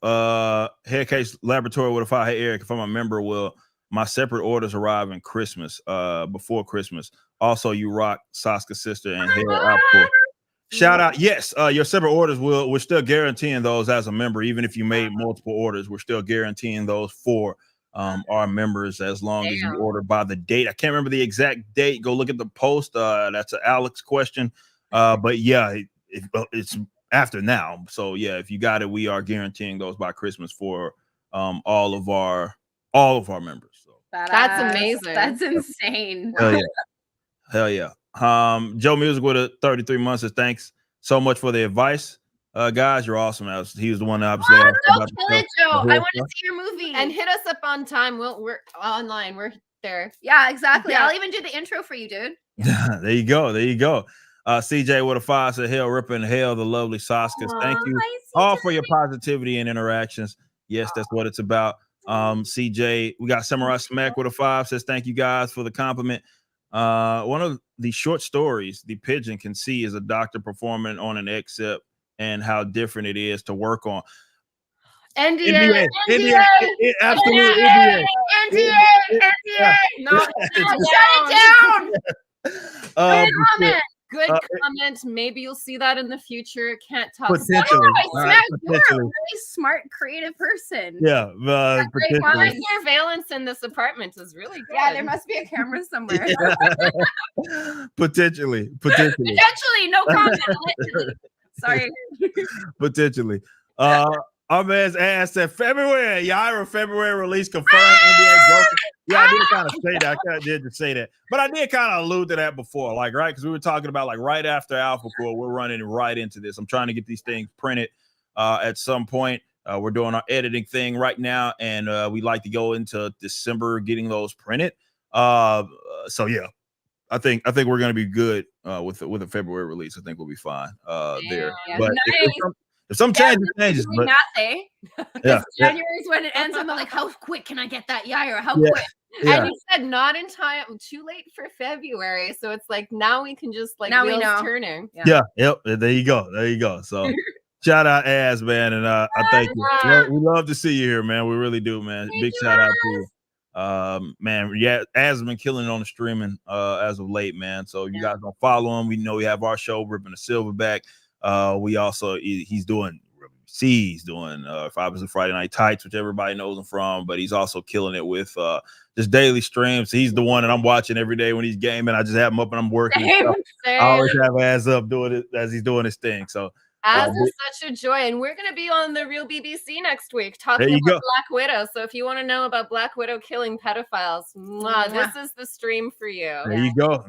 5. Head Case Laboratory with a 5. Hey, Eric, if I'm a member, will my separate orders arrive in Christmas, before Christmas? Also, you rock, SOSKAS sister and Hail Alphacore. Shout out. Yes, your separate orders we're still guaranteeing those as a member. Even if you made multiple orders, we're still guaranteeing those for our members as long as you order by the date. I can't remember the exact date. Go look at the post. That's an Alex question. But yeah, it's after now. So yeah, if you got it, we are guaranteeing those by Christmas for all of our members. So that's amazing. That's insane. Hell yeah. Joe Music with a 33 months says thanks so much for the advice. Guys, you're awesome. He was the one that obviously asked about kill it, Joe. I want to see your movie. And hit us up on time. We're online. We're there. Yeah, exactly. Yeah. I'll even do the intro for you, dude. There you go. There you go. CJ with a 5 said, "Hail, Ripper, and hail the lovely SOSKAS." Thank you all for your positivity and interactions. Yes, that's what it's about. CJ, we got Samurai Smack with a 5 says, "Thank you guys for the compliment." One of the short stories the pigeon can see is a doctor performing on an except and how different it is to work on. NDA. Absolutely. NDA. No, shut it down. Good comment. Maybe you'll see that in the future. Can't talk. Potentially. You're a really smart, creative person. Yeah. The surveillance in this apartment is really good. Yeah, there must be a camera somewhere. Potentially. No comment. Sorry. Potentially. Our man's ass said February. Yaira February release confirmed. NBA broken. Yeah, I did kind of say that. I kind of did just say that, but I did kind of allude to that before, like right, because we were talking about like right after Alphacore, we're running right into this. I'm trying to get these things printed at some point. We're doing our editing thing right now, and we like to go into December getting those printed. So yeah, I think we're going to be good with a February release. I think we'll be fine there. Yeah. But Nice. if some changes, but not say. January is when it ends. I'm like, how quick can I get that Yaira? How quick? Yeah. And you said not in time, too late for February. So it's like now we can just like now wheels we know. turning. Yeah. Yep. There you go. So shout out Az, man, and I thank you. We love to see you here, man. We really do, man. Big shout out to you. Man, yeah, Az has been killing it on the streaming as of late, man. So you guys don't follow him. We know we have our show, Ripping the Silverback. We also he's doing Friday Night Tights, which everybody knows him from, but he's also killing it with just daily streams. He's the one that I'm watching every day when he's gaming. I just have him up and I'm working. I always have Az up doing it as he's doing his thing. So Az is such a joy, and we're going to be on the Real BBC next week talking about Black Widow. So if you want to know about Black Widow killing pedophiles, this is the stream for you. There you go.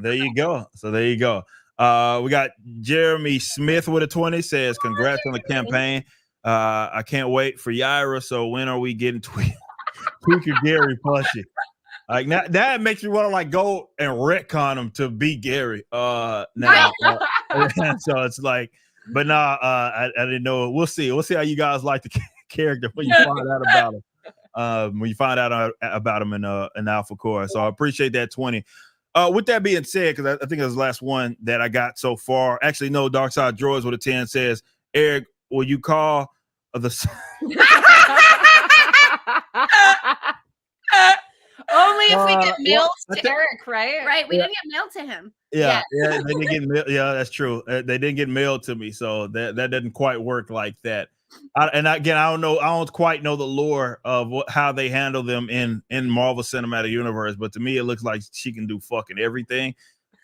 So there you go. We got Jeremy Smith with a 20 says, "Congrats on the campaign. I can't wait for Yaira. So when are we getting Tweaker Gary plushie?" Like now, that makes me want to like go and retcon him to be Gary. Now, so it's like, but I didn't know. We'll see how you guys like the character when you find out about him. When you find out about him in Alphacore. So I appreciate that 20. With that being said, because I think it was the last one that I got so far. Actually, no, Dark Side Droids with a 10 says, "Eric, will you call the only if we get mailed to Eric, right? Right. We didn't get mailed to him. Yeah, they didn't get mailed. Yeah, that's true. They didn't get mailed to me, so that didn't quite work like that. And again, I don't quite know the lore of how they handle them in Marvel Cinematic Universe, but to me, it looks like she can do fucking everything.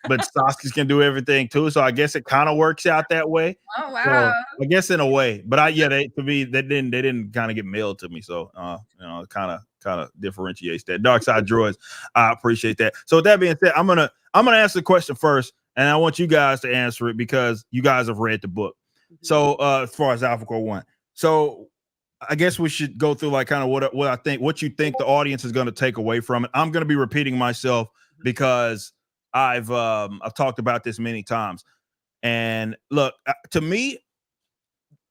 But SOSKAS can do everything too, so I guess it kind of works out that way. Oh wow! So, I guess in a way, but they didn't kind of get mailed to me, so it kind of differentiates that. Dark Side Droids, I appreciate that. So with that being said, I'm gonna ask the question first, and I want you guys to answer it because you guys have read the book. So as far as Alphacore 1, so I guess we should go through like kind of what you think the audience is going to take away from it. I'm going to be repeating myself because I've talked about this many times. And look, to me,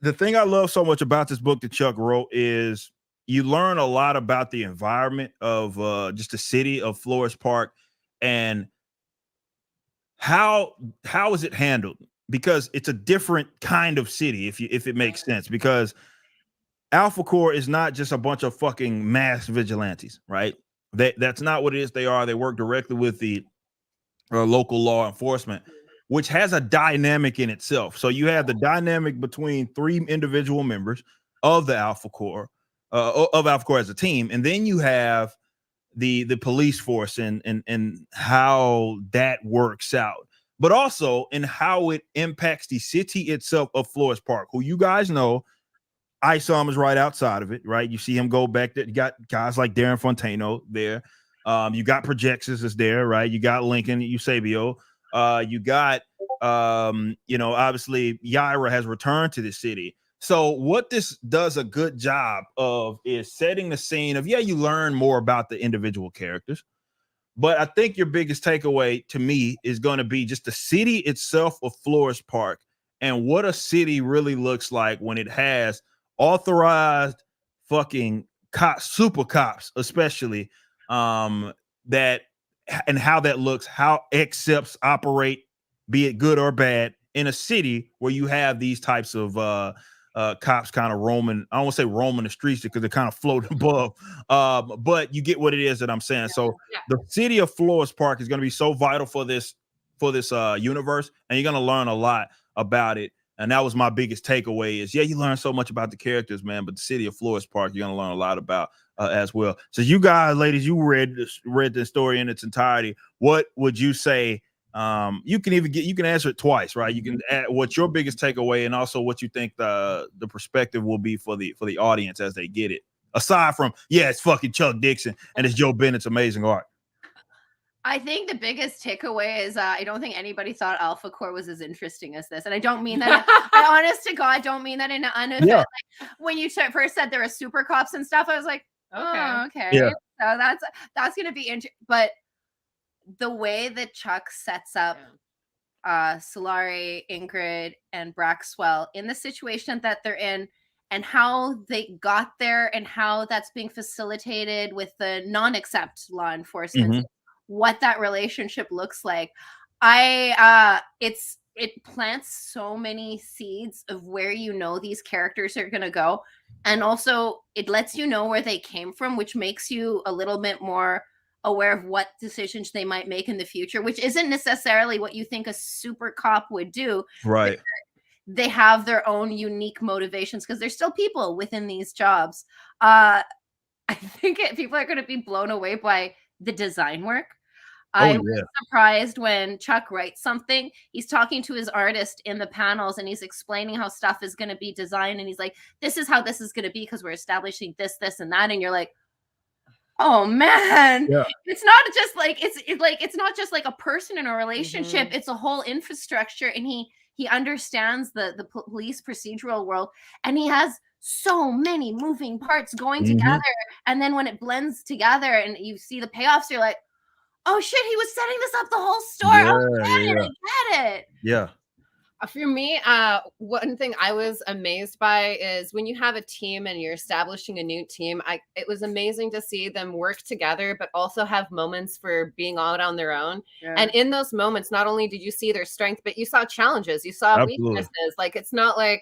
the thing I love so much about this book that Chuck wrote is you learn a lot about the environment of just the city of Flores Park and how is it handled, because it's a different kind of city, if it makes sense, because Alphacore is not just a bunch of fucking mass vigilantes, right? That's not what it is. They work directly with the local law enforcement, which has a dynamic in itself. So you have the dynamic between 3 individual members of the Alphacore, of Alphacore as a team, and then you have the police force and how that works out, but also in how it impacts the city itself of Flores Park, who you guys know. Isom is right outside of it, right? You see him go back there. You got guys like Darren Fontano there. You got Projexis is there, right? You got Lincoln Eusebio. You got obviously Yaira has returned to the city. So what this does a good job of is setting the scene of, you learn more about the individual characters. But I think your biggest takeaway to me is going to be just the city itself of Flores Park and what a city really looks like when it has authorized fucking super cops, especially that, and how that looks, how accepts operate, be it good or bad, in a city where you have these types of cops kind of roaming. I don't want to say roaming the streets because they're kind of floating above, but you get what it is that I'm saying. So the city of Flores Park is going to be so vital for this universe, and you're going to learn a lot about it. And that was my biggest takeaway is, you learn so much about the characters, man, but the city of Flores Park, you're going to learn a lot about as well. So you guys, ladies, you read the story in its entirety. What would you say? You can answer it twice, right? You can add what's your biggest takeaway and also what you think the perspective will be for the audience as they get it. Aside from, it's fucking Chuck Dixon and it's Joe Bennett's amazing art. I think the biggest takeaway is I don't think anybody thought Alphacore was as interesting as this. And I don't mean that, I honest to God, don't mean that in an unoffensive. Like, when you first said there were super cops and stuff, I was like, okay. Yeah. So that's going to be interesting. But the way that Chuck sets up Solari, Ingrid, and Braxwell in the situation that they're in, and how they got there and how that's being facilitated with the non-accept law enforcement, what that relationship looks like. It plants so many seeds of where these characters are going to go. And also it lets you know where they came from, which makes you a little bit more aware of what decisions they might make in the future, which isn't necessarily what you think a super cop would do. Right. They have their own unique motivations because there's still people within these jobs. I think people are going to be blown away by the design work. I was surprised when Chuck writes something. He's talking to his artist in the panels and he's explaining how stuff is going to be designed. And he's like, this is how this is going to be because we're establishing this, and that. And you're like, oh man, it's not just like, it's not just like a person in a relationship. It's a whole infrastructure. And he understands the police procedural world, and he has so many moving parts going together. And then when it blends together and you see the payoffs, you're like, oh shit, he was setting this up the whole story. I get it. Yeah. For me, one thing I was amazed by is when you have a team and you're establishing a new team, it was amazing to see them work together, but also have moments for being out on their own. Yeah. And in those moments, not only did you see their strength, but you saw challenges, you saw weaknesses. Like, it's not like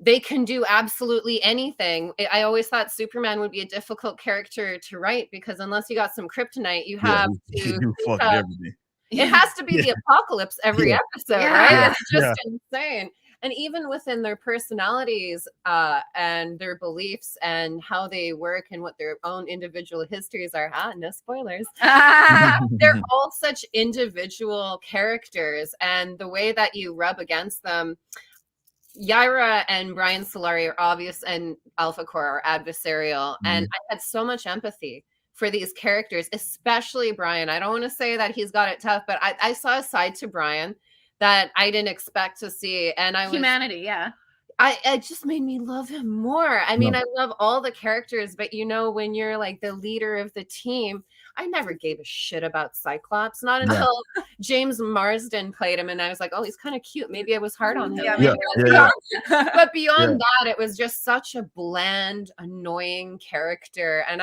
they can do absolutely anything. I always thought Superman would be a difficult character to write because unless you got some kryptonite, you have to you fucking everything. it has to be the apocalypse every episode, right? Yeah. It's just insane. And even within their personalities and their beliefs and how they work and what their own individual histories are, no spoilers, they're all such individual characters. And the way that you rub against them, Yaira and Brian Solari are obvious and Alphacore are adversarial. And I had so much empathy for these characters, especially Brian. I don't want to say that he's got it tough, but I saw a side to Brian that I didn't expect to see. And I was Humanity, yeah. it just made me love him more. I mean, I love all the characters, but you know, when you're like the leader of the team, I never gave a shit about Cyclops. Not until James Marsden played him, and I was like, oh, he's kind of cute. Maybe I was hard on him. But beyond that, it was just such a bland, annoying character. And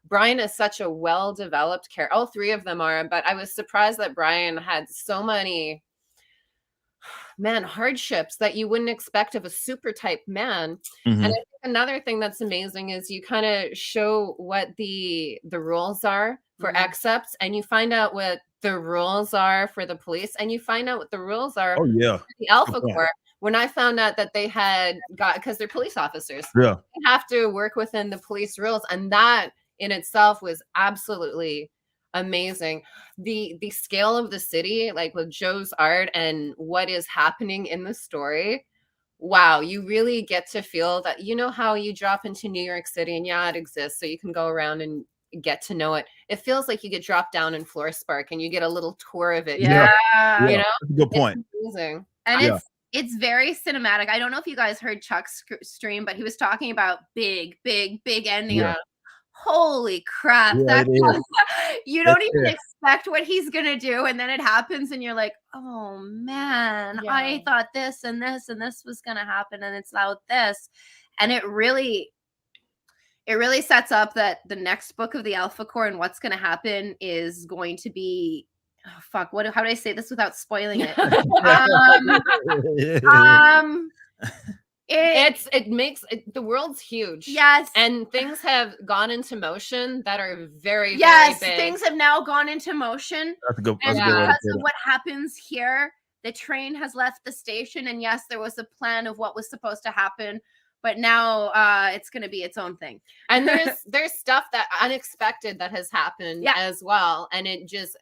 Brian is such a well-developed character. All three of them are, but I was surprised that Brian had so many hardships that you wouldn't expect of a super type man. And I think another thing that's amazing is you kind of show what the rules are for accepts, and you find out what the rules are for the police, and you find out what the rules are for the Alphacore. When I found out that they had got, because they're police officers, they have to work within the police rules, and that in itself was absolutely amazing. The scale of the city, like with Joe's art and what is happening in the story, wow, you really get to feel that. You know how you drop into New York City and it exists, so you can go around and get to know it. It feels like you get dropped down in Florespark and you get a little tour of it. You know, that's a good point. It's amazing. And it's very cinematic. I don't know if you guys heard Chuck's stream, but he was talking about big ending. Holy crap. You don't even expect what he's gonna do, and then it happens and you're like, oh man, I thought this and this and this was gonna happen, and it's now this. And it really sets up that the next book of the Alphacore and what's gonna happen is going to be how do I say this without spoiling it? It makes the world's huge. Yes. And things have gone into motion that are very, very big. Things have now gone into motion. That's a good and because of what happens here, the train has left the station. And yes, there was a plan of what was supposed to happen, but now it's going to be its own thing. And there's stuff that unexpected that has happened as well. And it just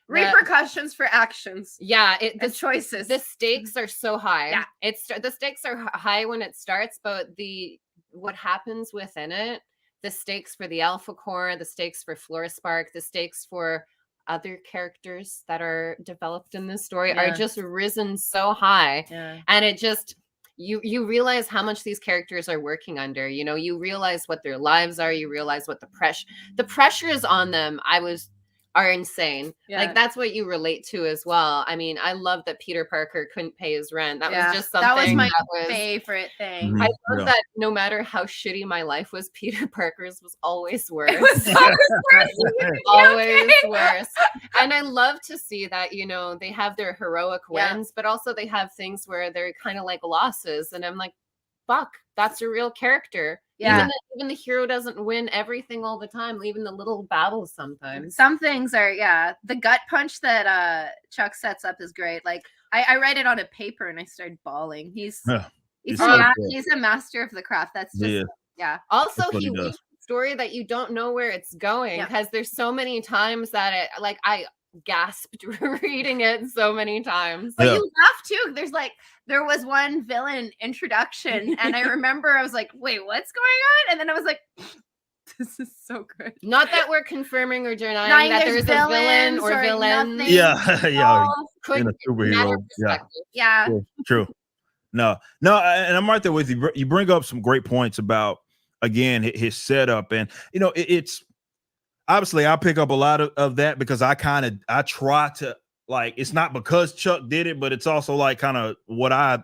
repercussions for actions. The choices. The stakes are so high. The stakes are high when it starts, but what happens within it, the stakes for the Alphacore, the stakes for Florespark, the stakes for other characters that are developed in this story are just risen so high. And it just you realize how much these characters are working under. You know, you realize what their lives are, you realize what the pressures on them are insane. Like that's what you relate to as well. I mean, I love that Peter Parker couldn't pay his rent. That was just something that was my favorite thing. I love that no matter how shitty my life was, Peter Parker's was always worse. It was so always worse. And I love to see that, you know, they have their heroic wins, but also they have things where they're kind of like losses. And I'm like, fuck, that's a real character. Even the hero doesn't win everything all the time, even the little battles sometimes. Some things are, the gut punch that Chuck sets up is great. Like I read it on a paper and I started bawling. He's a master of the craft. That's just Also, he weaves a story that you don't know where it's going, because there's so many times that I gasped reading it so many times. But you laugh too. There was one villain introduction and I remember I was like, wait, what's going on? And then I was like, this is so good. Not that we're confirming or denying that there's a villain or villains. In a superhero. True. No, and I'm right there with you. You bring up some great points about, again, his setup, and you know, it's obviously I pick up a lot of that because I try to, like, it's not because Chuck did it, but it's also like kind of what I've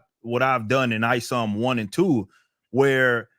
done in ISOM 1 and 2, where,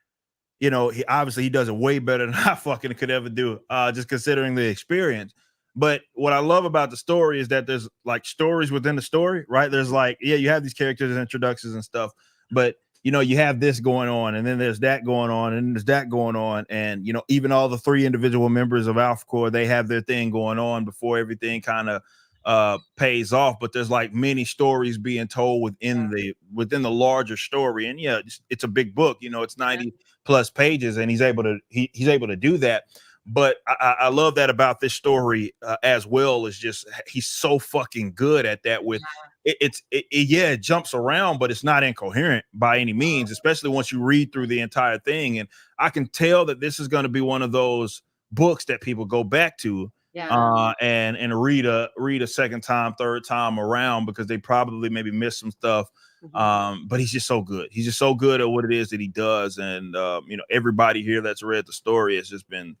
you know, he does it way better than I fucking could ever do, just considering the experience. But what I love about the story is that there's like stories within the story, right? There's like, you have these characters and introductions and stuff, but you know, you have this going on, and then there's that going on, and there's that going on, and you know, even all the 3 individual members of Alphacore, they have their thing going on before everything kind of pays off. But there's like many stories being told within the larger story, and yeah, it's a big book. You know, it's 90 plus pages, and he's able to do that. But I love that about this story as well. Is just he's so fucking good at that. With it jumps around, but it's not incoherent by any means, especially once you read through the entire thing. And I can tell that this is going to be one of those books that people go back to and read a second time, third time around, because they probably maybe missed some stuff. But he's just so good. He's just so good at what it is that he does. And you know, everybody here that's read the story has just been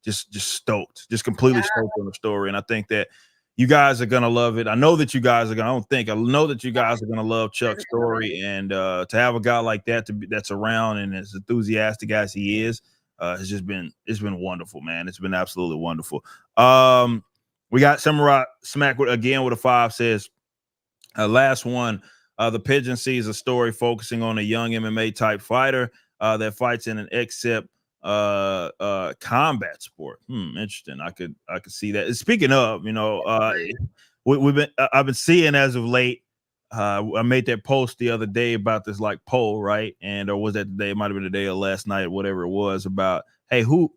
just stoked, just completely stoked on the story. And I think that you guys are gonna love it. I know that you guys are gonna. I know that you guys are gonna love Chuck's story, and to have a guy like that that's around and as enthusiastic as he is, it's been wonderful, man. It's been absolutely wonderful. We got Samurai Smack again with a 5, says last one. The Pigeon sees a story focusing on a young MMA type fighter that fights in an except combat sport. Interesting. I could see that. Speaking of, you know, I've been seeing as of late. I made that post the other day about this like poll, right? And or was that the day? It might have been the day or last night, whatever it was, about hey, who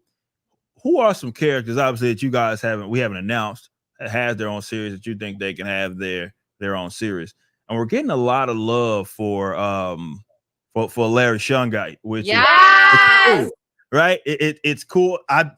are some characters obviously that you guys haven't announced that has their own series that you think they can have their own series. And we're getting a lot of love for Larry Shungite, which is cool. Right, it's cool. I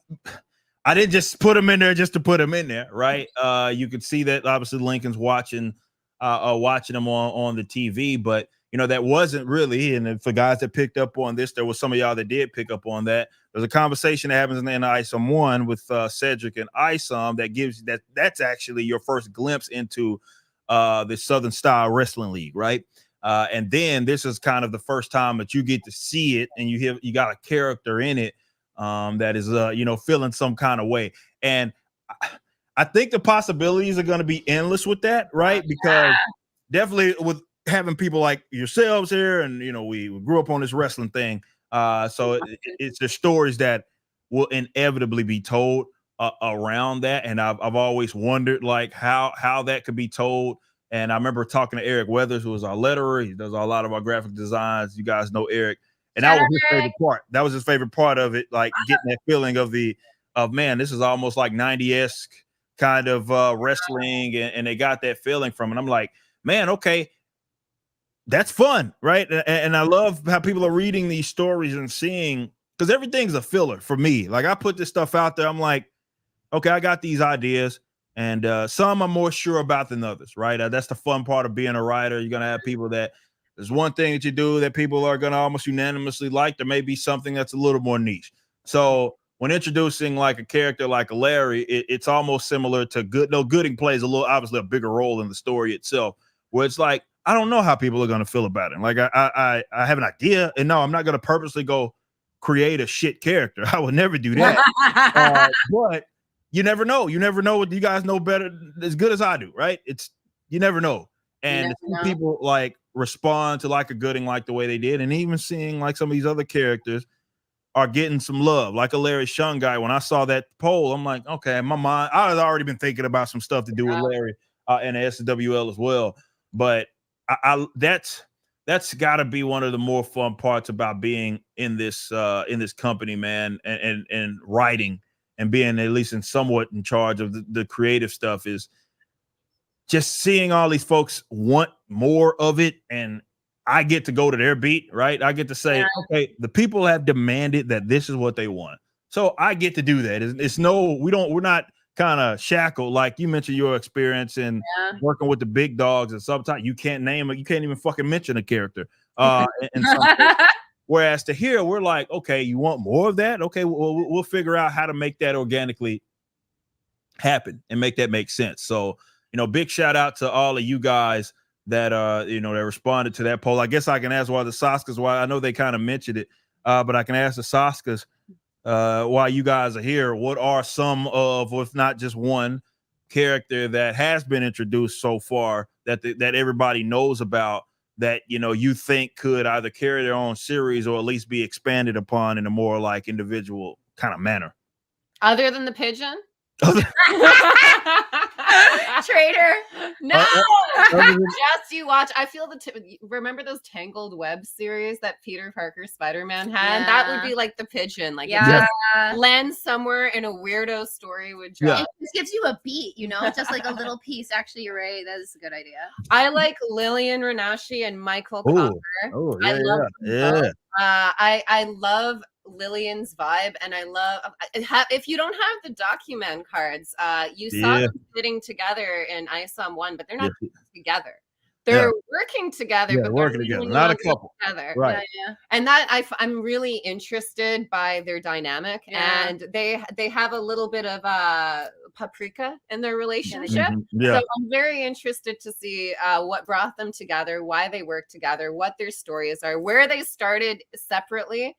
didn't just put him in there just to put him in there, right? You can see that obviously Lincoln's watching him on the TV, but you know that wasn't really. And for guys that picked up on this, there was some of y'all that did pick up on that. There's a conversation that happens in the ISOM 1 with Cedric and ISOM that gives that's actually your first glimpse into the Southern Style Wrestling League, right? And then this is kind of the first time that you get to see it, and you got a character in it that is you know, feeling some kind of way. And I think the possibilities are going to be endless with that, right? Because definitely with having people like yourselves here, and you know, we grew up on this wrestling thing, so it's the stories that will inevitably be told around that. And I've always wondered like how that could be told. And I remember talking to Eric Weathers, who was our letterer. He does a lot of our graphic designs. You guys know Eric. And that was his favorite part. That was his favorite part of it, like getting that feeling of man, this is almost like 90-esque kind of wrestling. And they got that feeling from it. I'm like, man, okay, that's fun, right? And I love how people are reading these stories and seeing, because everything's a filler for me. Like I put this stuff out there. I'm like, okay, I got these ideas. And some I'm more sure about than others, right? That's the fun part of being a writer. You're going to have people that there's one thing that you do that people are going to almost unanimously like. There may be something that's a little more niche. So when introducing like a character like a Larry, it's almost similar to Gooding plays obviously a bigger role in the story itself, where it's like, I don't know how people are going to feel about it. Like I have an idea, and no, I'm not going to purposely go create a shit character. I would never do that. But you never know. You never know what you guys know better as good as I do, right? You never know. And people like respond to like a Gooding like the way they did, and even seeing like some of these other characters are getting some love, like a Larry Shungite. When I saw that poll, I'm like, okay, in my mind, I had already been thinking about some stuff to do with Larry and the SWL as well. But that's got to be one of the more fun parts about being in this company, man, and writing and being at least somewhat in charge of the creative stuff, is just seeing all these folks want more of it, and I get to go to their beat, right? I get to say, okay, the people have demanded that this is what they want, so I get to do that. We're not kind of shackled, like you mentioned your experience in working with the big dogs, and sometimes you can't name it, you can't even fucking mention a character. And whereas to here, we're like, okay, you want more of that? Okay, we'll figure out how to make that organically happen and make that make sense. So, you know, big shout out to all of you guys that that responded to that poll. I guess I can ask why the SOSKAS, why I know they kind of mentioned it, but I can ask the SOSKAS while you guys are here, what are some of, if not just one, character that has been introduced so far that everybody knows about that you think could either carry their own series or at least be expanded upon in a more like individual kind of manner? Other than the pigeon? Traitor. No, other than- just you watch. I feel remember those Tangled Web series that Peter Parker Spider-Man had? That would be like the pigeon. Like it just lands somewhere in a weirdo story would drop. It just gives you a beat, just like a little piece. Actually, you're right. That is a good idea. I like Lillian Renashi and Michael Ooh. Cocker. Oh, I love them both. yeah. I love Lillian's vibe, and I love if you don't have the document cards, you saw them sitting together in ISOM 1, but they're not together. They're working together, but working they're together, not a couple. Together. Right. Yeah. And that I'm really interested by their dynamic, and they have a little bit of paprika in their relationship. So I'm very interested to see what brought them together, why they work together, what their stories are, where they started separately.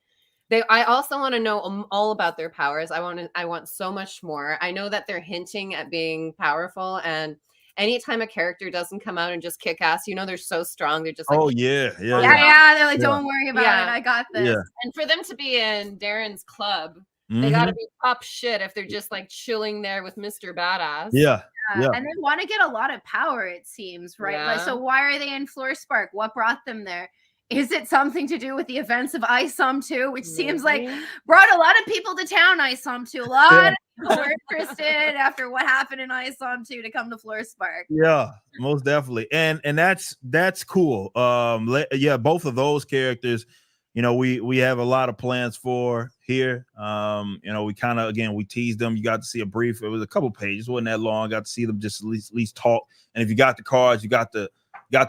I also want to know all about their powers. I want so much more. I know that they're hinting at being powerful, and anytime a character doesn't come out and just kick ass, they're so strong. They're just like, yeah. They're like, don't worry about it. I got this. Yeah. And for them to be in Darren's club, they got to be top shit if they're just like chilling there with Mr. Badass. Yeah. And they want to get a lot of power, it seems, right? Like, so why are they in Floor Spark? What brought them there? Is it something to do with the events of ISOM 2, which seems like brought a lot of people to town, ISOM 2. A lot of people were interested after what happened in ISOM 2 to come to Floor Spark. Yeah, most definitely. And that's cool. Both of those characters, we have a lot of plans for here. We kind of, again, we teased them. You got to see a brief. It was a couple pages, wasn't that long. Got to see them just at least talk. And if you got the cards, you got to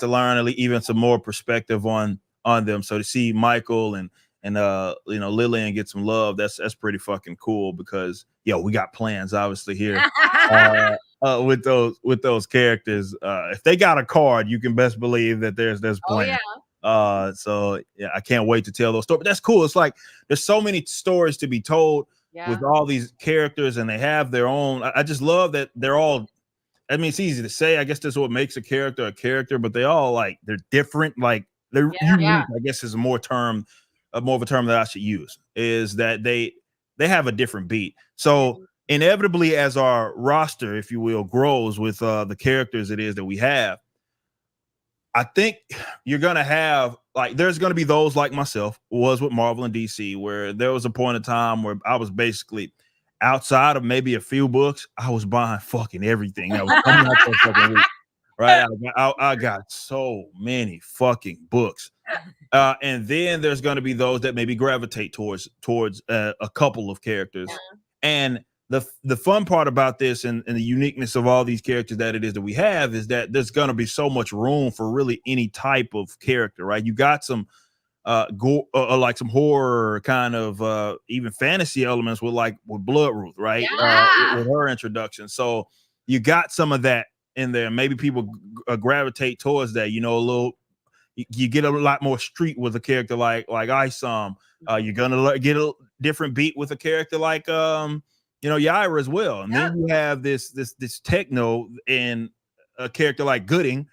learn even some more perspective on them. So to see Michael and Lillian get some love, that's pretty fucking cool, because we got plans obviously here with those characters. If they got a card, you can best believe that there's plans. So I can't wait to tell those stories. But that's cool. It's like there's so many stories to be told with all these characters, and they have their own. I just love that they're all. I mean, it's easy to say. I guess that's what makes a character, but they all they're different. Like they're unique, I guess is more of a term that I should use, is that they have a different beat. So inevitably, as our roster, if you will, grows with the characters it is that we have, I think you're gonna have there's gonna be those like myself was with Marvel and DC, where there was a point in time where I was basically, outside of maybe a few books, I was buying fucking everything that was coming out that fucking week. Right? I got so many fucking books. And then there's going to be those that maybe gravitate towards a couple of characters. And the fun part about this and the uniqueness of all these characters that it is that we have is that there's going to be so much room for really any type of character, right? You got some like some horror kind of even fantasy elements with Bloodruth, right? With her introduction. So you got some of that in there. Maybe people gravitate towards that, a little. You get a lot more street with a character like Isom. You're gonna get a different beat with a character like Yaira as well. And then you have this techno in a character like Gooding,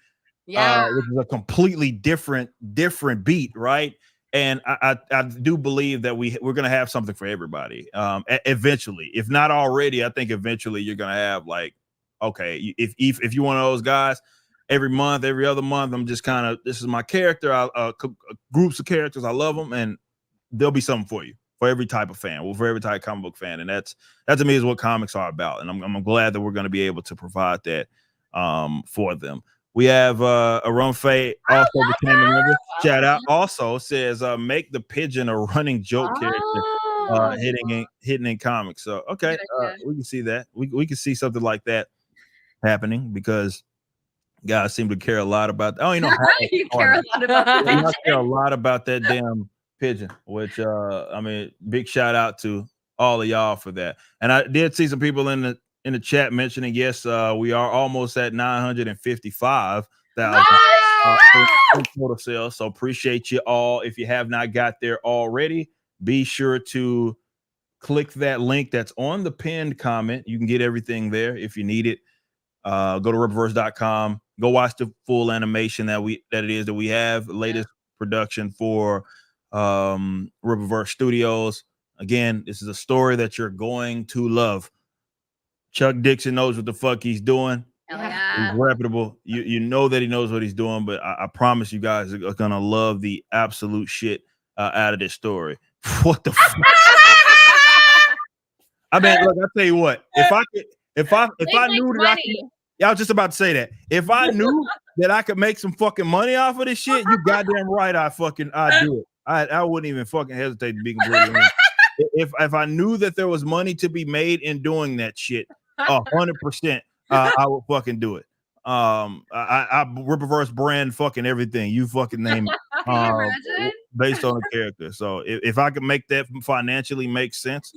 which is a completely different beat, right? And I do believe that we're going to have something for everybody eventually. If not already, I think eventually you're going to have if you're one of those guys, every month, every other month, I'm just kind of, this is my character, groups of characters, I love them, and there'll be something for you, for every type of fan, for every type of comic book fan. And that to me is what comics are about. And I'm glad that we're going to be able to provide that for them. We have Aron Faye also became a member. Shout out. Also says make the pigeon a running joke character hitting in comics. So okay, we can see that. We can see something like that happening, because guys seem to care a lot about. I don't even know how you care a lot about that. I care a lot about that damn pigeon. Which I mean, big shout out to all of y'all for that. And I did see some people in the chat mentioning, yes, we are almost at 955,000 in total sales. So appreciate you all. If you have not got there already, be sure to click that link that's on the pinned comment. You can get everything there if you need it. Go to ripverse.com, go watch the full animation that we have. Latest production for Riververse Studios. Again, this is a story that you're going to love. Chuck Dixon knows what the fuck he's doing. Yeah. He's reputable. You know that he knows what he's doing, but I promise you guys are gonna love the absolute shit out of this story. What the fuck? I mean, look, I'll tell you what. If I knew that I was just about to say that. If I knew that I could make some fucking money off of this shit, you goddamn right I'd do it. I wouldn't even fucking hesitate to be completely honest. If I knew that there was money to be made in doing that shit, 100%, I would fucking do it. I Riververse brand fucking everything. You fucking name it. Based on the character. So if I could make that financially make sense,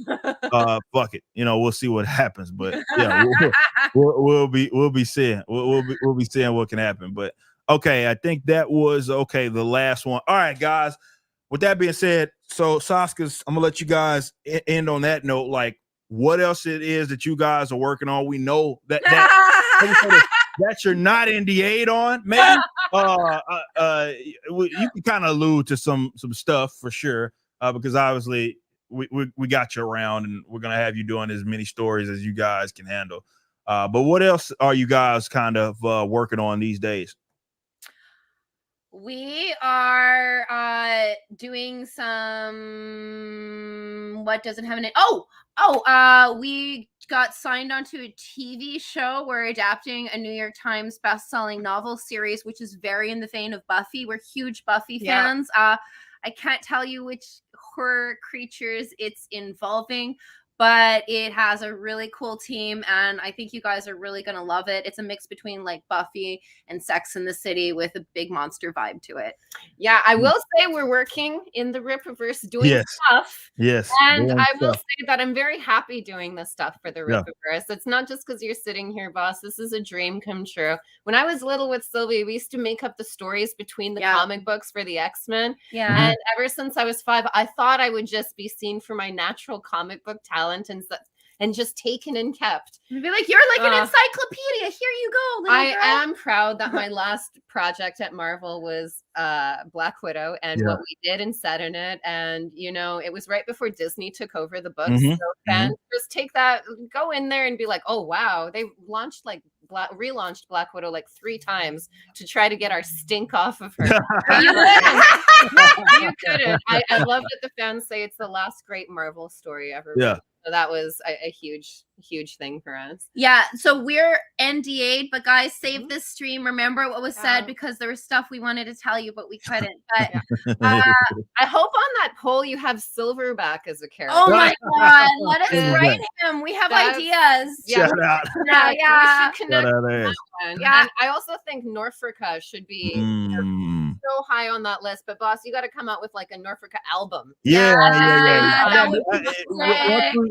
fuck it. We'll see what happens. But yeah, we'll be seeing what can happen. But okay, I think that was the last one. All right, guys. With that being said, so SOSKAS, I'm gonna let you guys end on that note. Like, what else it is that you guys are working on? We know that you're not NDA'd on. Maybe you can kind of allude to some stuff for sure, because obviously we got you around, and we're gonna have you doing as many stories as you guys can handle. But what else are you guys kind of working on these days? We are doing some what doesn't have an name. We got signed onto a TV show. We're adapting a New York Times best-selling novel series, which is very in the vein of Buffy. We're huge Buffy fans. I can't tell you which horror creatures it's involving, but it has a really cool team, and I think you guys are really going to love it. It's a mix between like Buffy and Sex and the City with a big monster vibe to it. Yeah, I will say we're working in the Rippaverse doing stuff. Yes. And I will say that I'm very happy doing this stuff for the Rippaverse. It's not just because you're sitting here, boss. This is a dream come true. When I was little with Sylvie, we used to make up the stories between the comic books for the X-Men. Yeah. And ever since I was 5, I thought I would just be seen for my natural comic book talent and just taken and kept. You'd be like, you're like an encyclopedia. Here you go. I am proud that my last project at Marvel was Black Widow and what we did and said in it. And, it was right before Disney took over the books. So fans just take that, go in there and be like, oh, wow. They launched relaunched Black Widow like 3 times to try to get our stink off of her. You couldn't. You couldn't. I love that the fans say it's the last great Marvel story ever. Yeah. So that was a huge thing for us. Yeah. So we're NDA'd, but guys, save this stream. Remember what was said, because there was stuff we wanted to tell you, but we couldn't. But I hope on that poll you have Silverback as a character. Oh my God. Let us write him. We have ideas. Shout out. Yeah. Yeah. We should connect on that one. Yeah. And I also think Norfolka should be so high on that list. But boss, you got to come out with like a Norfolka album.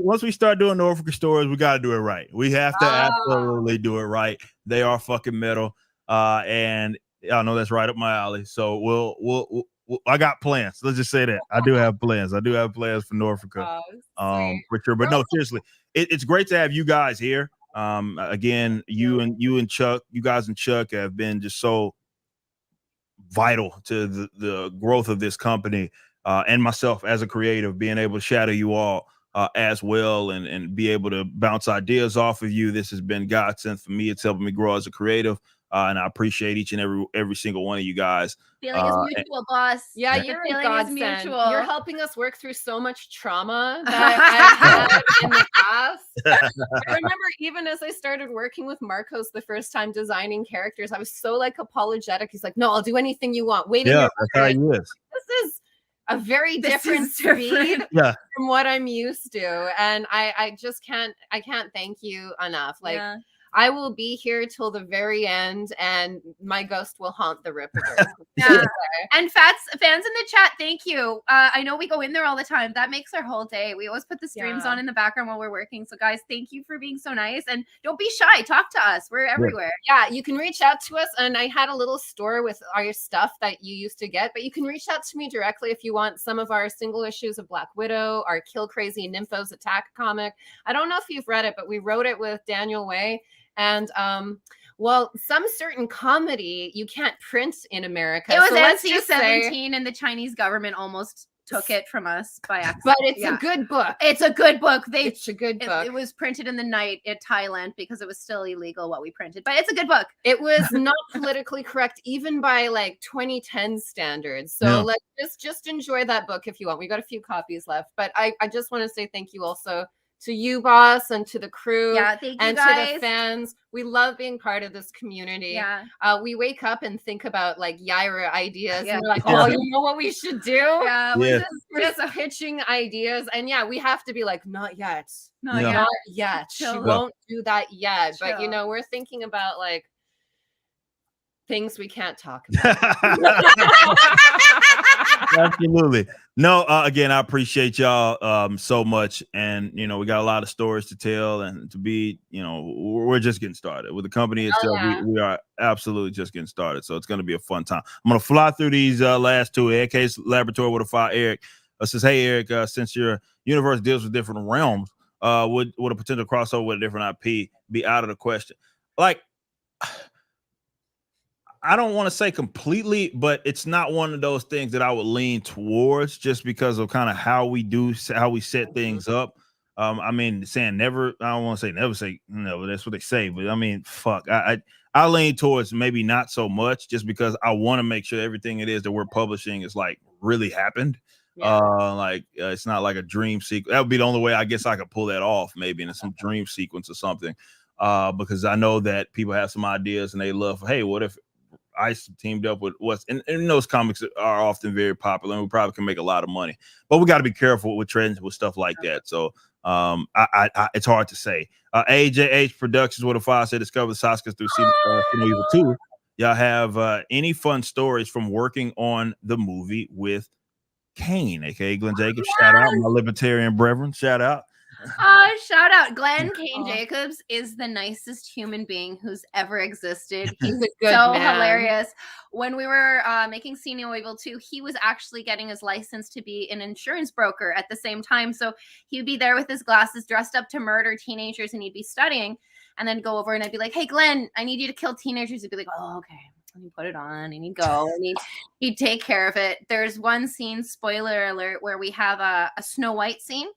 Once we start doing Norfolk stories, we got to do it right. We have to absolutely do it right. They are fucking metal, and I know that's right up my alley. So we'll I got plans. Let's just say that I do have plans. I do have plans for Norfolk, for sure. But no, seriously, it's great to have you guys here. Again, you and Chuck, you guys and Chuck have been just so vital to the growth of this company, and myself as a creative, being able to shadow you all as well, and be able to bounce ideas off of you. This has been godsend for me. It's helping me grow as a creative, and I appreciate each and every single one of you guys. Feeling is mutual, boss. Yeah, you're a godsend. Mutual. You're helping us work through so much trauma that I've had in the past. I remember even as I started working with Marcos the first time designing characters, I was so like apologetic. He's like, "No, I'll do anything you want." Wait, that's how he is. This is a very different speed from what I'm used to, and I just can't thank you enough. Like. I will be here till the very end, and my ghost will haunt the Rippaverse. And fans in the chat, thank you. I know we go in there all the time. That makes our whole day. We always put the streams on in the background while we're working. So guys, thank you for being so nice, and don't be shy. Talk to us. We're everywhere. Yeah, you can reach out to us, and I had a little store with our stuff that you used to get, but you can reach out to me directly if you want some of our single issues of Black Widow, our Kill Crazy Nymphos Attack comic. I don't know if you've read it, but we wrote it with Daniel Way. And well, some certain comedy you can't print in America. It was so let's just say, NC-17, and the Chinese government almost took it from us by accident. but it's a good book. It's a good book. It's a good book. It was printed in the night in Thailand because it was still illegal what we printed, but it's a good book. It was not politically correct even by like 2010 standards. So let's just enjoy that book if you want. We got a few copies left, but I just want to say thank you also to you, boss, and to the crew, thank you and guys. to the fans. We love being part of this community. We wake up and think about like Yaira ideas, and we're like, oh, you know what we should do? We're just pitching ideas, and we have to be like, not yet, not yet. She won't do that yet, but you know, we're thinking about like things we can't talk about. Absolutely. No, again, I appreciate y'all so much. And, you know, we got a lot of stories to tell, and to be, you know, we're just getting started with the company itself. We are absolutely just getting started. So it's going to be a fun time. I'm going to fly through these last two. AK's Laboratory with a fire. Eric says, hey, Eric, since your universe deals with different realms, would a potential crossover with a different IP be out of the question? Like, I don't want to say completely, but it's not one of those things that I would lean towards just because of kind of how we set things up. I mean, saying never, I don't want to say never say no, that's what they say, but I mean, fuck, I lean towards maybe not so much just because I want to make sure everything it is that we're publishing is like really happened. It's not like a dream sequence. That would be the only way I guess I could pull that off, maybe in some dream sequence or something. Because I know that people have some ideas and they love, hey, what if ICE teamed up with and those comics are often very popular, and we probably can make a lot of money, but we got to be careful with trends with stuff like that. So it's hard to say. AJH Productions with a 5 said discover the SOSKAS through Evil 2. Y'all have any fun stories from working on the movie with Kane, aka Glenn Jacobs? Shout out my libertarian brethren. Shout out. Shout out. Glenn Kane Jacobs is the nicest human being who's ever existed. He's a good man. Hilarious. When we were making See No Evil 2, he was actually getting his license to be an insurance broker at the same time. So he would be there with his glasses, dressed up to murder teenagers, and he'd be studying, and then go over and I'd be like, hey, Glenn, I need you to kill teenagers. He'd be like, oh, okay. And he'd put it on and he'd go and he'd take care of it. There's one scene, spoiler alert, where we have a Snow White scene